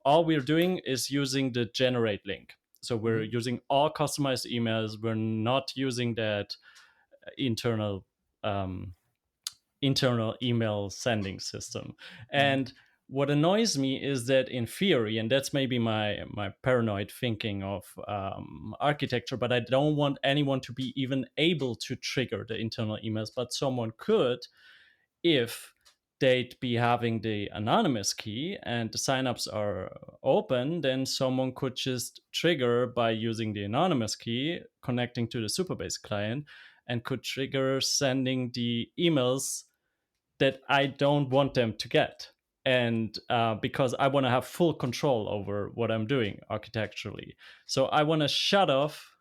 [SPEAKER 1] all we're doing is using the generate link. So we're
[SPEAKER 2] Mm-hmm.
[SPEAKER 1] using all customized emails. We're not using that internal um, internal email sending system.
[SPEAKER 2] Mm-hmm.
[SPEAKER 1] And what annoys me is that in theory, and that's maybe my paranoid thinking of architecture, but I don't want anyone to be even able to trigger the internal emails, but someone could, if they'd be having the anonymous key and the signups are open, then someone could just trigger by using the anonymous key, connecting to the Supabase client, and could trigger sending the emails that I don't want them to get. And because I want to have full control over what I'm doing architecturally. So I want to shut off,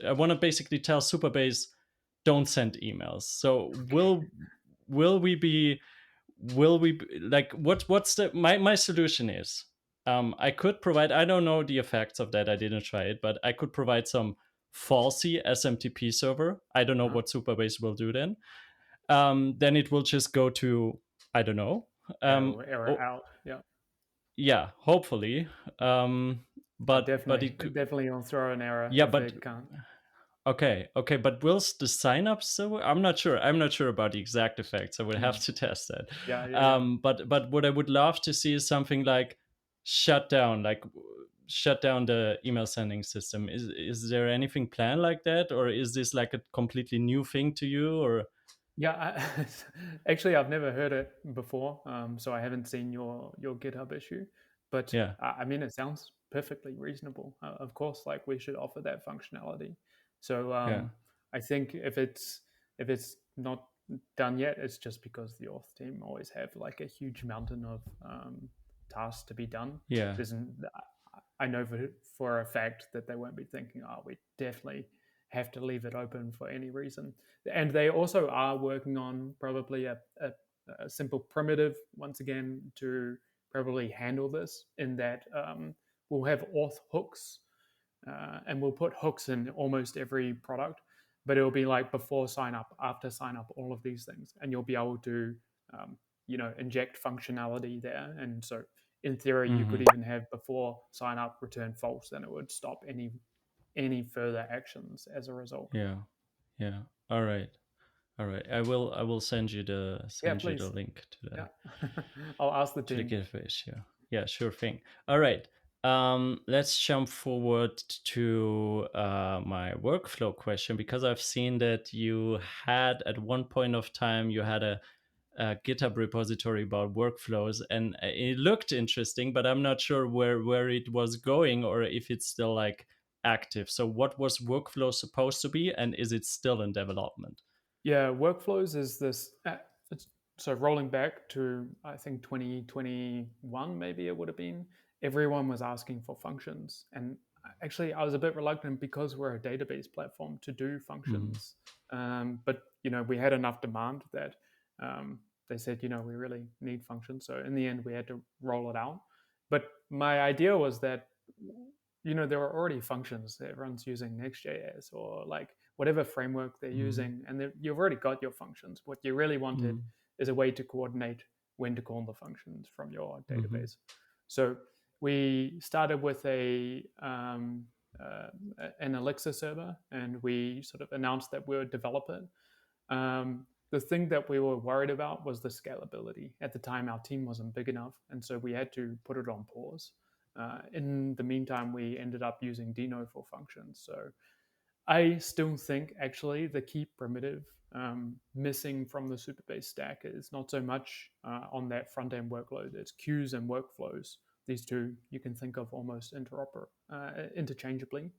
[SPEAKER 1] I want to basically tell Supabase, don't send emails. So will we be like, what's the my solution is, I could provide, I don't know the effects of that, I didn't try it, but I could provide some falsy SMTP server. I don't know
[SPEAKER 2] Uh-huh.
[SPEAKER 1] what Supabase will do then it will just go to, I don't know,
[SPEAKER 2] It'll error
[SPEAKER 1] oh,
[SPEAKER 2] out. Yeah.
[SPEAKER 1] yeah, hopefully, but
[SPEAKER 2] Definitely,
[SPEAKER 1] it could,
[SPEAKER 2] definitely will throw an error
[SPEAKER 1] yeah,
[SPEAKER 2] if
[SPEAKER 1] but
[SPEAKER 2] it can't.
[SPEAKER 1] okay, but will the signups, so I'm not sure about the exact effects, I would have
[SPEAKER 2] Mm.
[SPEAKER 1] to test that.
[SPEAKER 2] Yeah, yeah, yeah.
[SPEAKER 1] But what I would love to see is something like shut down, like shut down the email sending system. Is there anything planned like that, or is this like a completely new thing to you, or
[SPEAKER 2] Yeah, actually, I've never heard it before, so I haven't seen your GitHub issue. But
[SPEAKER 1] yeah,
[SPEAKER 2] I mean, it sounds perfectly reasonable. Of course, like we should offer that functionality. So
[SPEAKER 1] yeah,
[SPEAKER 2] I think if it's not done yet, it's just because the auth team always have like a huge mountain of tasks to be done.
[SPEAKER 1] yeah,
[SPEAKER 2] There's I know for a fact that they won't be thinking, oh, we definitely have to leave it open for any reason. And they also are working on probably a simple primitive, once again, to probably handle this, in that we'll have auth hooks, and we'll put hooks in almost every product, but it'll be like before sign up, after sign up, all of these things, and you'll be able to um, inject functionality there. And so in theory you could
[SPEAKER 1] hmm,
[SPEAKER 2] even have before sign up return false, and it would stop any further actions as a result.
[SPEAKER 1] yeah, yeah. All right. I will
[SPEAKER 2] Yeah,
[SPEAKER 1] send you the
[SPEAKER 2] please.
[SPEAKER 1] link
[SPEAKER 2] Yeah. I'll ask the
[SPEAKER 1] to the
[SPEAKER 2] team.
[SPEAKER 1] GitHub issue. Yeah, sure thing. All right. Let's jump forward to my workflow question, because I've seen that you had at one point of time you had a GitHub repository about workflows, and it looked interesting, but I'm not sure where it was going or if it's still like active. So what was workflow supposed to be, and is it still in development?
[SPEAKER 2] Yeah, workflows is this. So rolling back to, I think, 2021, maybe it would have been. Everyone was asking for functions, and actually, I was a bit reluctant because we're a database platform to do
[SPEAKER 1] Mm-hmm.
[SPEAKER 2] functions. But we had enough demand that they said, we really need functions. So in the end, we had to roll it out. But my idea was that there are already functions that everyone's using Next.js, or like whatever framework they're
[SPEAKER 1] Mm-hmm.
[SPEAKER 2] using, and you've already got your functions. What you really wanted is a way to coordinate when to call the functions from your
[SPEAKER 1] Mm-hmm.
[SPEAKER 2] database. So we started with an Elixir server, and we sort of announced that we would develop it. The thing that we were worried about was the scalability. At the time, our team wasn't big enough, and so we had to put it on pause. In the meantime, we ended up using Dino for functions. So I still think actually the key primitive missing from the Supabase stack is not so much on that front end workload. It's queues and workflows. These two you can think of almost interchangeably.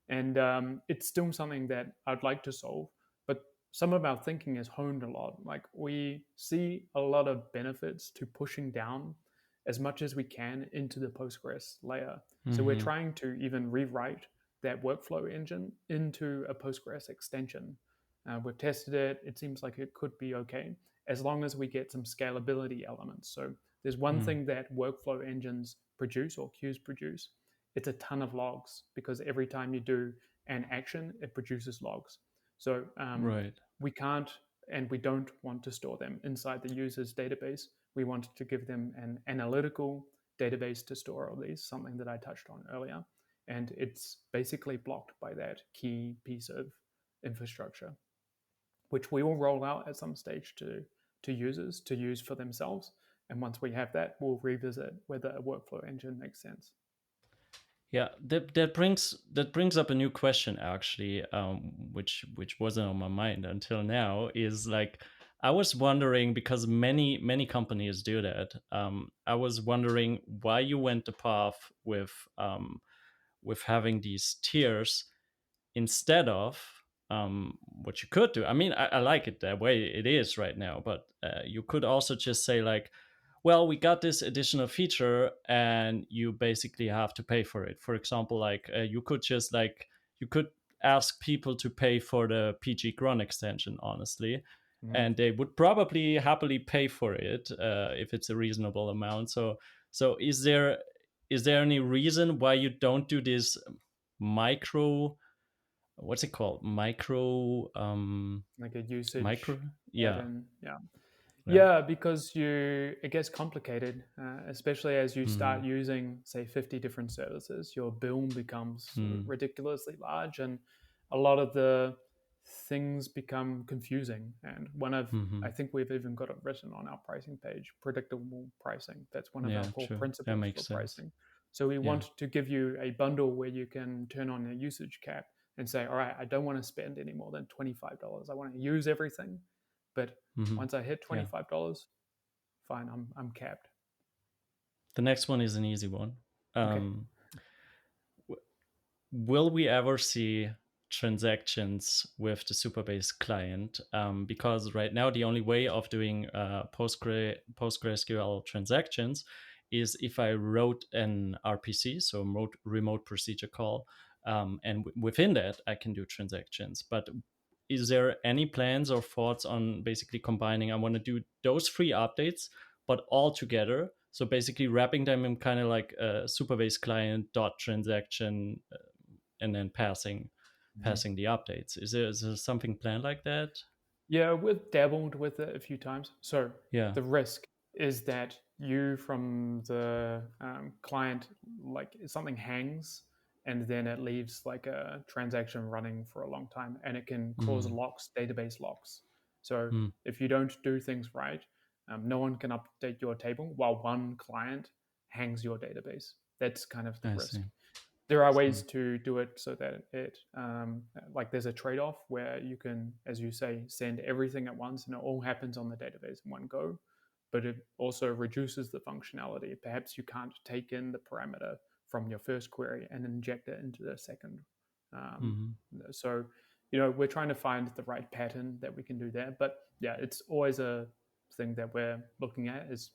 [SPEAKER 2] And it's still something that I'd like to solve. But some of our thinking is honed a lot. Like we see a lot of benefits to pushing down as much as we can into the Postgres layer. So we're
[SPEAKER 1] Mm-hmm.
[SPEAKER 2] trying to even rewrite that workflow engine into a Postgres extension. We've tested it. It seems like it could be okay as long as we get some scalability elements. So there's one
[SPEAKER 1] Mm.
[SPEAKER 2] thing that workflow engines produce or queues produce. It's a ton of logs because every time you do an action, it produces logs. So
[SPEAKER 1] Right.
[SPEAKER 2] we can't and we don't want to store them inside the user's database. We want to give them an analytical database to store all these, something that I touched on earlier. And it's basically blocked by that key piece of infrastructure, which we will roll out at some stage to users to use for themselves. And once we have that, we'll revisit whether a workflow engine makes sense.
[SPEAKER 1] Yeah, that brings up a new question actually, which wasn't on my mind until now. Is like I was wondering because many companies do that. I was wondering why you went the path with having these tiers instead of what you could do. I mean, I like it that way it is right now, but you could also just say like, well, we got this additional feature and you basically have to pay for it. For example, like you could just like you could ask people to pay for the PG Grunt extension, honestly,
[SPEAKER 2] Mm-hmm.
[SPEAKER 1] and they would probably happily pay for it if it's a reasonable amount. So is there any reason why you don't do this micro, what's it called,
[SPEAKER 2] Like a usage
[SPEAKER 1] micro, yeah,
[SPEAKER 2] pattern. Yeah.
[SPEAKER 1] right.
[SPEAKER 2] Yeah, because it gets complicated, especially as you
[SPEAKER 1] Mm-hmm.
[SPEAKER 2] start using, say, 50 different services. Your bill becomes
[SPEAKER 1] Mm-hmm.
[SPEAKER 2] ridiculously large, and a lot of the things become confusing. And
[SPEAKER 1] Mm-hmm.
[SPEAKER 2] I think we've even got it written on our pricing page, predictable pricing. That's one of our
[SPEAKER 1] Yeah,
[SPEAKER 2] core
[SPEAKER 1] true, that
[SPEAKER 2] principles for
[SPEAKER 1] makes sense.
[SPEAKER 2] pricing. So we
[SPEAKER 1] Yeah.
[SPEAKER 2] want to give you a bundle where you can turn on a usage cap and say, all right, I don't want to spend any more than $25. I want to use everything. But
[SPEAKER 1] Mm-hmm.
[SPEAKER 2] once I hit
[SPEAKER 1] Yeah,
[SPEAKER 2] $25, fine, I'm capped.
[SPEAKER 1] the next one is an easy one.
[SPEAKER 2] Okay.
[SPEAKER 1] um will we ever see transactions with the Supabase client? Because right now the only way of doing PostgreSQL transactions is if I wrote an RPC, so remote procedure call, and within that I can do transactions. But is there any plans or thoughts on basically combining? I want to do those three updates, but all together. So basically wrapping them in kind of like a Supabase client dot transaction, and then
[SPEAKER 2] Mhm.
[SPEAKER 1] passing the updates. Is there something planned like that?
[SPEAKER 2] Yeah, we've dabbled with it a few times. So
[SPEAKER 1] Yeah.
[SPEAKER 2] the risk is that you from the client, like something hangs and then it leaves like a transaction running for a long time and it can cause
[SPEAKER 1] Mm,
[SPEAKER 2] locks, database locks. So
[SPEAKER 1] mm,
[SPEAKER 2] if you don't do things right, no one can update your table while one client hangs your database. That's kind of the
[SPEAKER 1] I
[SPEAKER 2] risk.
[SPEAKER 1] see.
[SPEAKER 2] There are
[SPEAKER 1] See.
[SPEAKER 2] ways to do it so that it like there's a trade-off where you can, as you say, send everything at once and it all happens on the database in one go, but it also reduces the functionality. Perhaps you can't take in the parameter from your first query and inject it into the second. um,
[SPEAKER 1] Hmm.
[SPEAKER 2] so we're trying to find the right pattern that we can do there, but yeah, it's always a thing that we're looking at is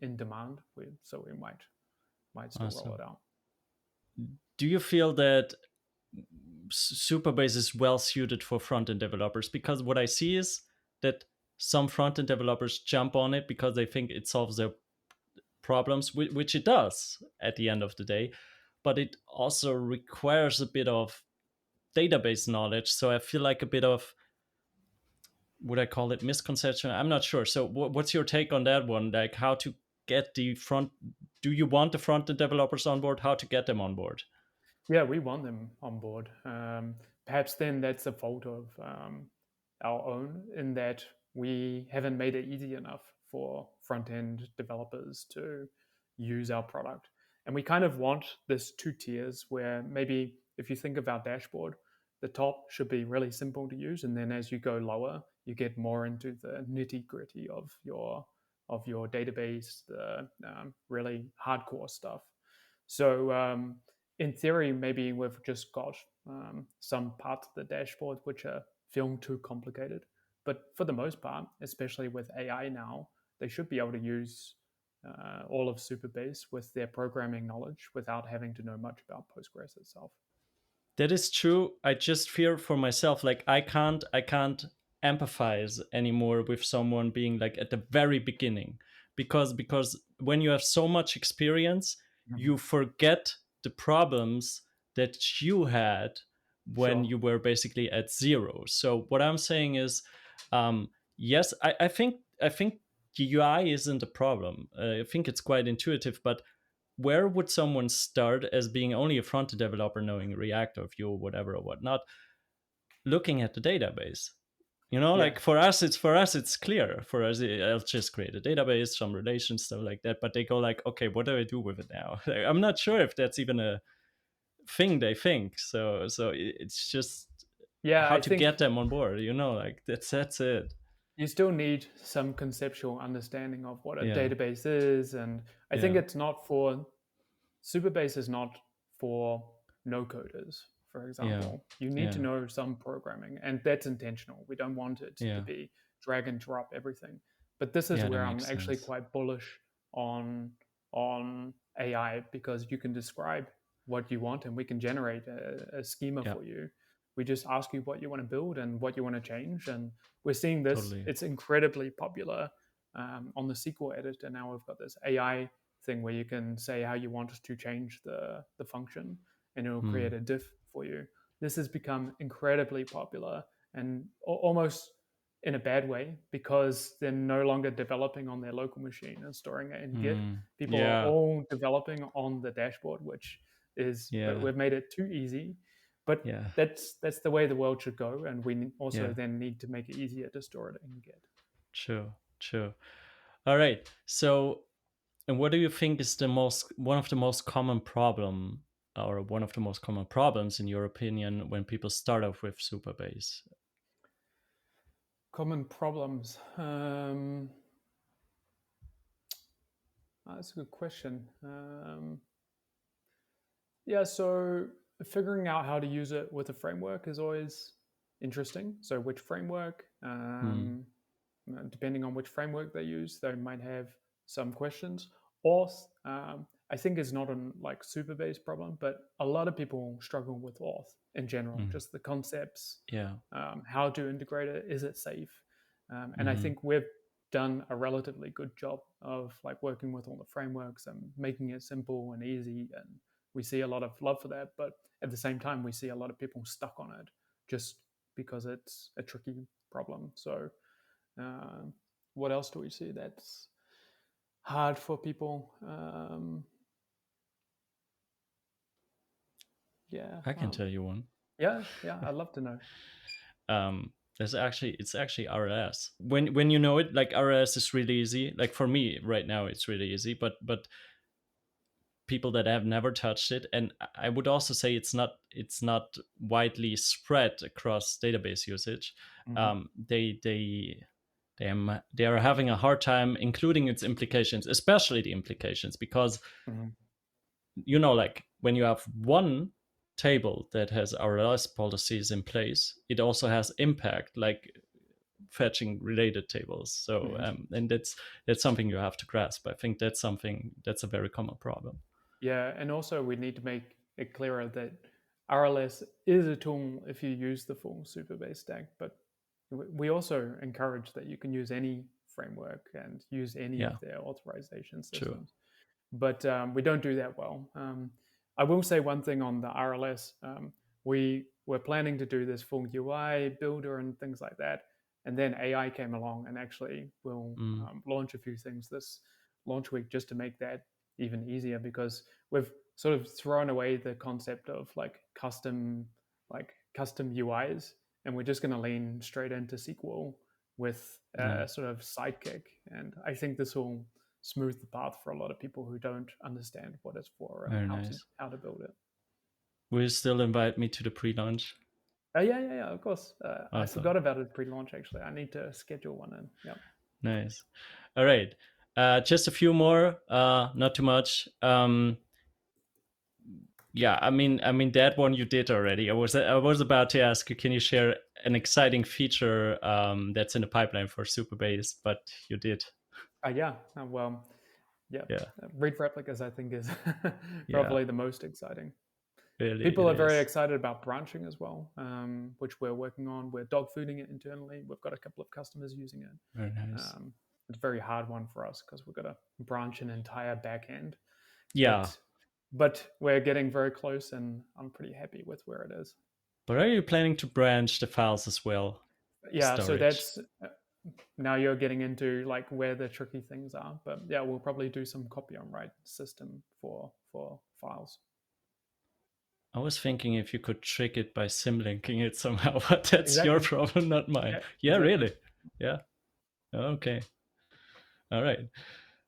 [SPEAKER 2] in demand. So we might still roll
[SPEAKER 1] Awesome.
[SPEAKER 2] it out.
[SPEAKER 1] Do you feel that Supabase is well suited for front end developers? Because what I see is that some front end developers jump on it because they think it solves their problems, which it does at the end of the day. But it also requires a bit of database knowledge. So I feel like a bit of, would I call it misconception? I'm not sure. So what's your take on that one? Like how to get the front? Do you want the front end developers on board? How to get them on board?
[SPEAKER 2] Yeah, we want them on board. Perhaps then that's a fault of our own in that we haven't made it easy enough for front end developers to use our product. And we kind of want this two tiers where maybe if you think of our dashboard, the top should be really simple to use, and then as you go lower, you get more into the nitty gritty of your database, the really hardcore stuff. So in theory, maybe we've just got some parts of the dashboard which are feeling too complicated. But for the most part, especially with AI now, they should be able to use all of Supabase with their programming knowledge without having to know much about Postgres itself.
[SPEAKER 1] That is true. I just fear for myself, like I can't empathize anymore with someone being like at the very beginning, because when you have so much experience,
[SPEAKER 2] Mhm.
[SPEAKER 1] you forget the problems that you had when
[SPEAKER 2] Sure.
[SPEAKER 1] you were basically at zero. So what I'm saying is, yes, I think the UI isn't a problem. I think it's quite intuitive, but where would someone start as being only a front-end developer knowing React or Vue or whatever or whatnot, looking at the database?
[SPEAKER 2] Yeah.
[SPEAKER 1] Like for us it's clear. For us, I'll just create a database, some relations, stuff like that. But they go like, okay, what do I do with it now? Like, I'm not sure if that's even a thing they think. So it's just
[SPEAKER 2] Yeah,
[SPEAKER 1] how
[SPEAKER 2] I
[SPEAKER 1] to
[SPEAKER 2] think
[SPEAKER 1] get them on board. Like that's it.
[SPEAKER 2] you still need some conceptual understanding of what a
[SPEAKER 1] Yeah,
[SPEAKER 2] database is. And I think
[SPEAKER 1] yeah,
[SPEAKER 2] it's not for Supabase is not for no coders, for
[SPEAKER 1] yeah,
[SPEAKER 2] example. You need to
[SPEAKER 1] yeah,
[SPEAKER 2] know some programming, and that's intentional. We don't want it to
[SPEAKER 1] yeah,
[SPEAKER 2] be drag and drop everything. But this is
[SPEAKER 1] yeah. That
[SPEAKER 2] where I'm
[SPEAKER 1] makes
[SPEAKER 2] actually
[SPEAKER 1] sense.
[SPEAKER 2] quite bullish on AI, because you can describe what you want and we can generate a schema
[SPEAKER 1] Yeah,
[SPEAKER 2] for you. We just ask you what you want to build and what you want to change. And we're seeing this,
[SPEAKER 1] totally.
[SPEAKER 2] it's incredibly popular on the SQL editor. Now we've got this AI thing where you can say how you want to change the function, and it will
[SPEAKER 1] Hmm.
[SPEAKER 2] create a diff for you. This has become incredibly popular, and almost in a bad way, because they're no longer developing on their local machine and storing it in Git.
[SPEAKER 1] Hmm.
[SPEAKER 2] People are
[SPEAKER 1] Yeah,
[SPEAKER 2] all developing on the dashboard, which is,
[SPEAKER 1] yeah,
[SPEAKER 2] we've made it too easy. But
[SPEAKER 1] yeah,
[SPEAKER 2] that's the way the world should go, and we also
[SPEAKER 1] yeah.
[SPEAKER 2] then need to make it easier to store it in Git.
[SPEAKER 1] True, true. All right. So, and what do you think is one of the most common problem, or one of the most common problems in your opinion, when people start off with Supabase?
[SPEAKER 2] Common problems. That's a good question. Yeah, so figuring out how to use it with a framework is always interesting. So, which framework?
[SPEAKER 1] Hmm.
[SPEAKER 2] Depending on which framework they use, they might have some questions. Auth, I think, is not a like super based problem, but a lot of people struggle with auth in general,
[SPEAKER 1] Hmm.
[SPEAKER 2] just the concepts,
[SPEAKER 1] Yeah.
[SPEAKER 2] how to integrate it, is it safe? And I
[SPEAKER 1] Hmm.
[SPEAKER 2] think we've done a relatively good job of like working with all the frameworks and making it simple and easy, and we see a lot of love for that. But at the same time, we see a lot of people stuck on it just because it's a tricky problem. So uh, what else do we see that's hard for people? Yeah,
[SPEAKER 1] I can tell you one.
[SPEAKER 2] yeah, I'd love to know.
[SPEAKER 1] It's actually RLS. When you know it, like RLS is really easy. Like for me right now, it's really easy. But people that have never touched it, and I would also say it's not widely spread across database usage.
[SPEAKER 2] Mm-hmm.
[SPEAKER 1] They are having a hard time including its implications, especially the implications, because
[SPEAKER 2] Mm-hmm.
[SPEAKER 1] like when you have one table that has RLS policies in place, it also has impact, like fetching related tables. So
[SPEAKER 2] Mm-hmm.
[SPEAKER 1] and that's something you have to grasp. I think that's a very common problem.
[SPEAKER 2] Yeah, and also we need to make it clearer that RLS is a tool if you use the full Supabase stack, but we also encourage that you can use any framework and use any of
[SPEAKER 1] Yeah,
[SPEAKER 2] their authorization
[SPEAKER 1] true.
[SPEAKER 2] systems. But we don't do that well. I will say one thing on the RLS. We were planning to do this full UI builder and things like that, and then AI came along, and actually we'll
[SPEAKER 1] Mm,
[SPEAKER 2] launch a few things this launch week just to make that even easier, because we've sort of thrown away the concept of custom UIs, and we're just going to lean straight into SQL with
[SPEAKER 1] yeah,
[SPEAKER 2] a sort of sidekick. And I think this will smooth the path for a lot of people who don't understand what it's for and
[SPEAKER 1] very
[SPEAKER 2] how to
[SPEAKER 1] nice.
[SPEAKER 2] build it.
[SPEAKER 1] Will you still invite me to the pre-launch?
[SPEAKER 2] Yeah, of course. I
[SPEAKER 1] Awesome.
[SPEAKER 2] forgot about it pre-launch. Actually, I need to schedule one in. Yeah.
[SPEAKER 1] Nice. All right. Just a few more, not too much. Yeah, I mean that one you did already. I was about to ask you, can you share an exciting feature that's in the pipeline for Supabase, but you did.
[SPEAKER 2] Yeah. Well, yeah.
[SPEAKER 1] Yeah,
[SPEAKER 2] Read replicas, I think, is
[SPEAKER 1] yeah,
[SPEAKER 2] probably the most exciting.
[SPEAKER 1] Really,
[SPEAKER 2] People
[SPEAKER 1] it
[SPEAKER 2] are very
[SPEAKER 1] is.
[SPEAKER 2] excited about branching as well, which we're working on. We're dog fooding it internally. We've got a couple of customers using it.
[SPEAKER 1] Very nice.
[SPEAKER 2] It's a very hard one for us because we've got to branch an entire back end,
[SPEAKER 1] Yeah.
[SPEAKER 2] but we're getting very close, and I'm pretty happy with where it is.
[SPEAKER 1] But are you planning to branch the files as well?
[SPEAKER 2] Yeah, so
[SPEAKER 1] Storage.
[SPEAKER 2] that's now you're getting into like where the tricky things are. But yeah, we'll probably do some copy on write system for files.
[SPEAKER 1] I was thinking if you could trick it by symlinking it somehow, but that's your
[SPEAKER 2] Exactly.
[SPEAKER 1] problem, not mine.
[SPEAKER 2] Yeah,
[SPEAKER 1] Yeah,
[SPEAKER 2] exactly.
[SPEAKER 1] really. Yeah. Okay. All right.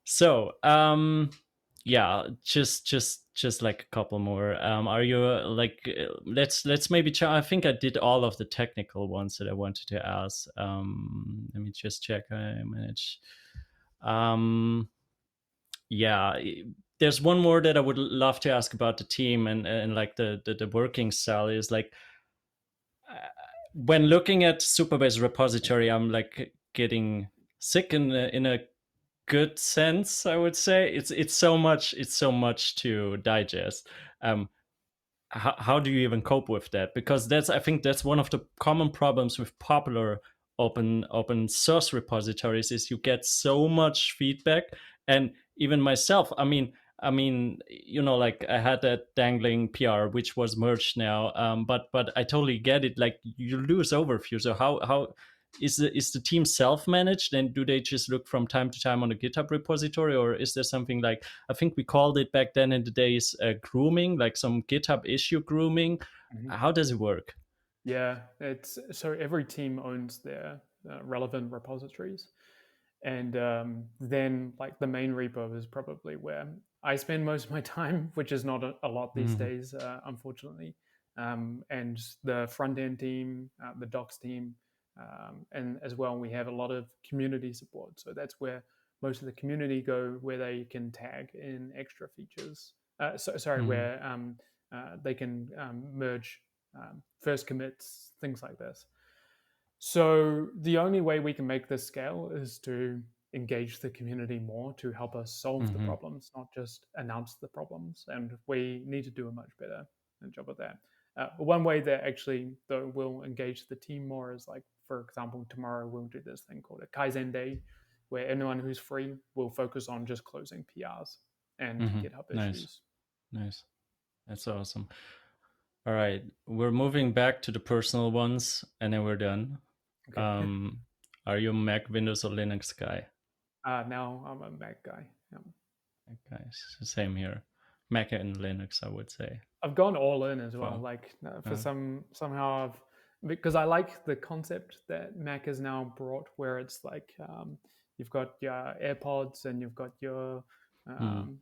[SPEAKER 1] So, yeah, just like a couple more. Are you like let's maybe try. I think I did all of the technical ones that I wanted to ask. Let me just check. I manage. Um, yeah, there's one more that I would love to ask about the team and like the working style is like when looking at Supabase repository, I'm like getting sick in a good sense. I would say it's so much to digest. Um, how do you even cope with that? Because I think that's one of the common problems with popular open source repositories is you get so much feedback. And even myself, I mean, like I had that dangling PR which was merged now, but I totally get it. Like you lose overview. So how is the team self-managed, and do they just look from time to time on a GitHub repository, or is there something like, I think we called it back then in the days, grooming, like some GitHub issue grooming?
[SPEAKER 2] Mhm.
[SPEAKER 1] How does it work?
[SPEAKER 2] Yeah, it's so every team owns their relevant repositories, and then like the main repo is probably where I spend most of my time, which is not a lot these
[SPEAKER 1] Mhm.
[SPEAKER 2] days, unfortunately. And the front end team, the docs team, and as well we have a lot of community support. So that's where most of the community go, where they can tag in extra features. Sorry,
[SPEAKER 1] Mhm.
[SPEAKER 2] where they can merge first commits, things like this. So the only way we can make this scale is to engage the community more to help us solve the
[SPEAKER 1] Mhm.
[SPEAKER 2] problems, not just announce the problems. And we need to do a much better job of that. One way that actually though will engage the team more is like, for example, tomorrow we'll do this thing called a Kaizen day, where anyone who's free will focus on just closing PRs and
[SPEAKER 1] Mhm.
[SPEAKER 2] GitHub
[SPEAKER 1] Nice.
[SPEAKER 2] issues.
[SPEAKER 1] Nice. That's awesome. All right, we're moving back to the personal ones, and then we're done.
[SPEAKER 2] Okay.
[SPEAKER 1] Um, are you a Mac, Windows, or Linux guy?
[SPEAKER 2] Now I'm a Mac guy. Yeah.
[SPEAKER 1] Okay, same here. Mac and Linux, I would say.
[SPEAKER 2] I've gone all in as well.
[SPEAKER 1] For
[SPEAKER 2] Like for
[SPEAKER 1] uh,
[SPEAKER 2] somehow I've, because I like the concept that Mac has now brought, where it's like you've got your AirPods and you've got your
[SPEAKER 1] hmm,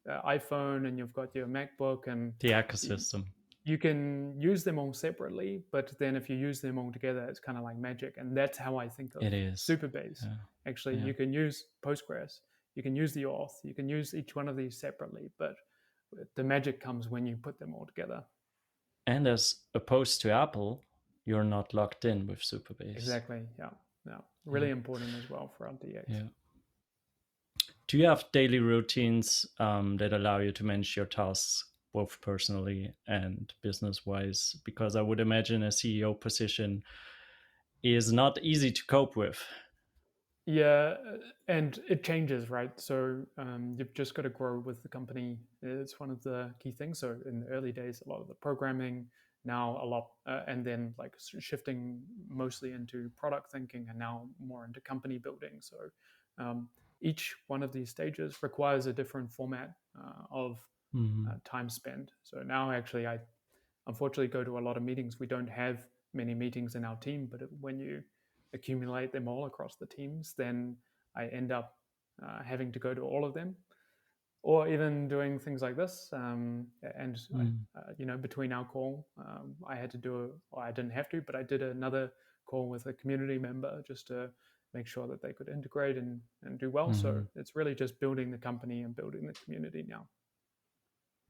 [SPEAKER 2] iPhone and you've got your MacBook, and
[SPEAKER 1] the
[SPEAKER 2] y-
[SPEAKER 1] ecosystem.
[SPEAKER 2] you can use them all separately, but then if you use them all together, it's kind of like magic. And that's how I think of
[SPEAKER 1] It is.
[SPEAKER 2] Supabase.
[SPEAKER 1] Yeah.
[SPEAKER 2] Actually,
[SPEAKER 1] Yeah.
[SPEAKER 2] you can use Postgres, you can use the auth, you can use each one of these separately, but the magic comes when you put them all together.
[SPEAKER 1] And as opposed to Apple, you're not locked in with Supabase.
[SPEAKER 2] Exactly. Yeah. Yeah.
[SPEAKER 1] Yeah.
[SPEAKER 2] Really important as well for our DX.
[SPEAKER 1] Yeah. Do you have daily routines that allow you to manage your tasks both personally and business wise? Because I would imagine a CEO position is not easy to cope with.
[SPEAKER 2] Yeah, and it changes, right? So you've just got to grow with the company. It's one of the key things. So in the early days, a lot of the programming, now a lot, and then like shifting mostly into product thinking, and now more into company building. So um, each one of these stages requires a different format of
[SPEAKER 1] Mhm.
[SPEAKER 2] time spent. So now actually, I unfortunately go to a lot of meetings. We don't have many meetings in our team, but when you accumulate them all across the teams, then I end up having to go to all of them, or even doing things like this. And
[SPEAKER 1] Mhm.
[SPEAKER 2] between our call, I had to do, or I didn't have to, but I did another call with a community member just to make sure that they could integrate and do well. So
[SPEAKER 1] Mhm.
[SPEAKER 2] it's really just building the company and building the community now.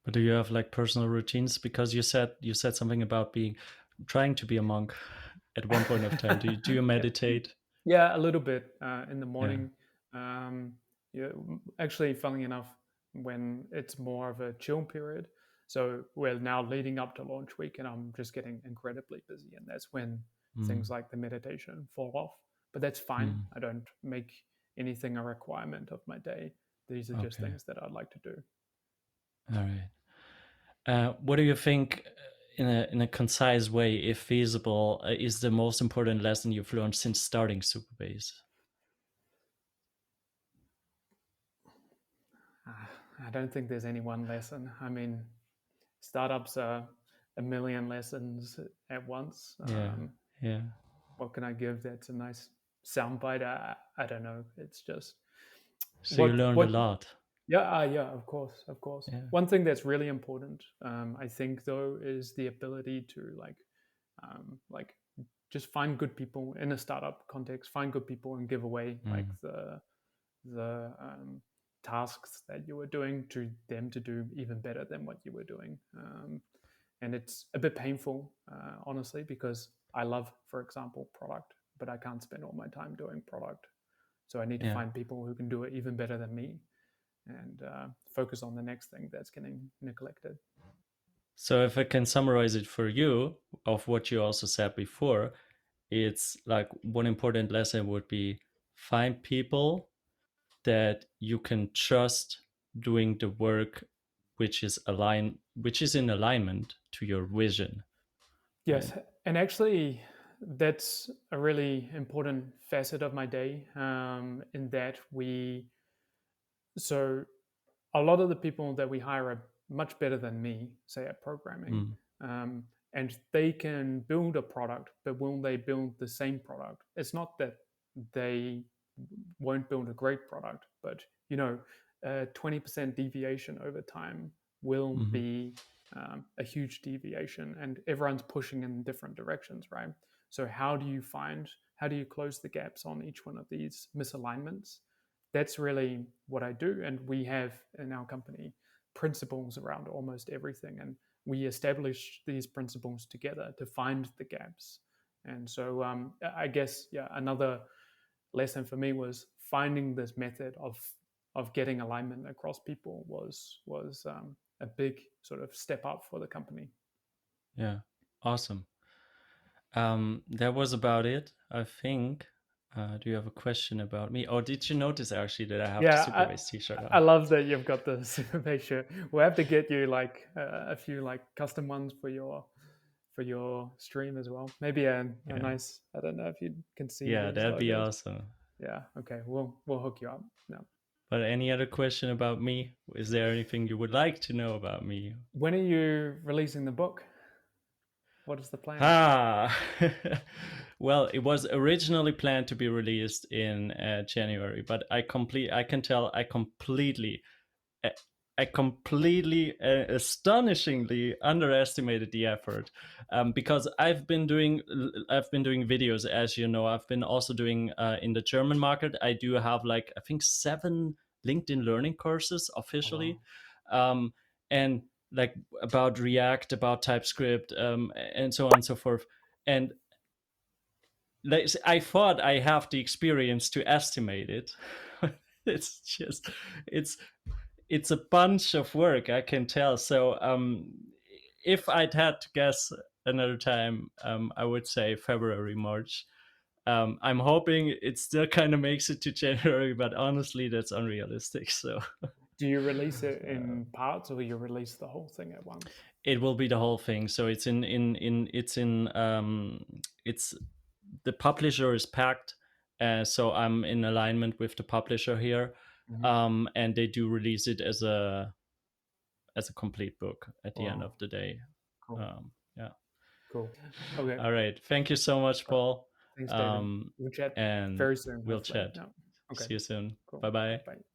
[SPEAKER 1] But do you have like personal routines? Because you said something about being trying to be a monk at one point of time. Do you
[SPEAKER 2] Yeah.
[SPEAKER 1] meditate?
[SPEAKER 2] Yeah, a little bit in the
[SPEAKER 1] Yeah.
[SPEAKER 2] morning. Yeah, actually, funnily enough, when it's more of a chill period. So we're now leading up to launch week, and I'm just getting incredibly busy, and that's when things like the meditation fall off. But that's fine. I don't make anything a requirement of my day. These are just
[SPEAKER 1] Okay.
[SPEAKER 2] things that I'd like to do.
[SPEAKER 1] All right. What do you think, in a concise way, if feasible, is the most important lesson you've learned since starting Supabase?
[SPEAKER 2] I don't think there's any one lesson. I mean, startups are a million lessons at once.
[SPEAKER 1] Yeah.
[SPEAKER 2] What can I give that's a nice soundbite? I don't know. It's just
[SPEAKER 1] So you learned a
[SPEAKER 2] what
[SPEAKER 1] lot.
[SPEAKER 2] yeah, of course, of course.
[SPEAKER 1] Yeah.
[SPEAKER 2] One thing that's really important, I think, though, is the ability to like just find good people in a startup context, find good people and give away like the tasks that you were doing to them to do even better than what you were doing. And it's a bit painful, honestly, because I love, for example, product, but I can't spend all my time doing product. So I need to
[SPEAKER 1] Yeah.
[SPEAKER 2] find people who can do it even better than me, and focus on the next thing that's getting neglected.
[SPEAKER 1] So if I can summarize it for you, of what you also said before, it's like one important lesson would be find people that you can trust doing the work which is in alignment to your vision.
[SPEAKER 2] Yes,
[SPEAKER 1] Right?
[SPEAKER 2] and actually, that's a really important facet of my day. In that so a lot of the people that we hire are much better than me, say at programming, um, and they can build a product. But will they build the same product? It's not that they won't build a great product, but 20% deviation over time will be a huge deviation, and everyone's pushing in different directions, right? So how do you close the gaps on each one of these misalignments? That's really what I do. And we have in our company principles around almost everything. And we establish these principles together to find the gaps. And so I guess, yeah, another lesson for me was finding this method of getting alignment across people was a big sort of step up for the company.
[SPEAKER 1] Yeah. Awesome. That was about it, I think. Do you have a question about me? Or did you notice actually that I have the
[SPEAKER 2] Yeah,
[SPEAKER 1] Supabase t-shirt
[SPEAKER 2] I
[SPEAKER 1] on?
[SPEAKER 2] love that you've got the Supabase shirt. We'll have to get you like a few like custom ones for your stream as well. Maybe a
[SPEAKER 1] Yeah.
[SPEAKER 2] nice. I don't know if you can see
[SPEAKER 1] Yeah,
[SPEAKER 2] these
[SPEAKER 1] that'd be
[SPEAKER 2] logos.
[SPEAKER 1] awesome.
[SPEAKER 2] Yeah. Okay. We'll hook you up. No.
[SPEAKER 1] But any other question about me? Is there anything you would like to know about me?
[SPEAKER 2] When are you releasing the book? What is the plan?
[SPEAKER 1] Ah, well, it was originally planned to be released in January, but I can tell uh, I completely, astonishingly underestimated the effort, because I've been doing videos, as you know. I've been also doing in the German market. I do have like I think 7 LinkedIn learning courses
[SPEAKER 2] Oh, wow.
[SPEAKER 1] officially, and like about React, about TypeScript, and so on and so forth. And like, I thought I have the experience to estimate it. it's just it's it's a bunch of work, I can tell. So if I'd had to guess another time, I would say February, March. I'm hoping it still kind of makes it to January, but honestly, that's unrealistic. So
[SPEAKER 2] Do you release it in parts, or you release the whole thing at once?
[SPEAKER 1] it will be the whole thing. So it's it's the publisher is packed, so I'm in alignment with the publisher here,
[SPEAKER 2] Mm-hmm.
[SPEAKER 1] and they do release it as a complete book at the end
[SPEAKER 2] Wow.
[SPEAKER 1] of the day.
[SPEAKER 2] Cool.
[SPEAKER 1] Yeah.
[SPEAKER 2] Cool. Okay.
[SPEAKER 1] All right. Thank you so much,
[SPEAKER 2] Right.
[SPEAKER 1] Paul.
[SPEAKER 2] Thanks, David. We'll chat
[SPEAKER 1] And
[SPEAKER 2] very soon,
[SPEAKER 1] we'll
[SPEAKER 2] hopefully.
[SPEAKER 1] chat.
[SPEAKER 2] Yeah. Okay.
[SPEAKER 1] See you soon.
[SPEAKER 2] Cool.
[SPEAKER 1] Bye bye.
[SPEAKER 2] Bye.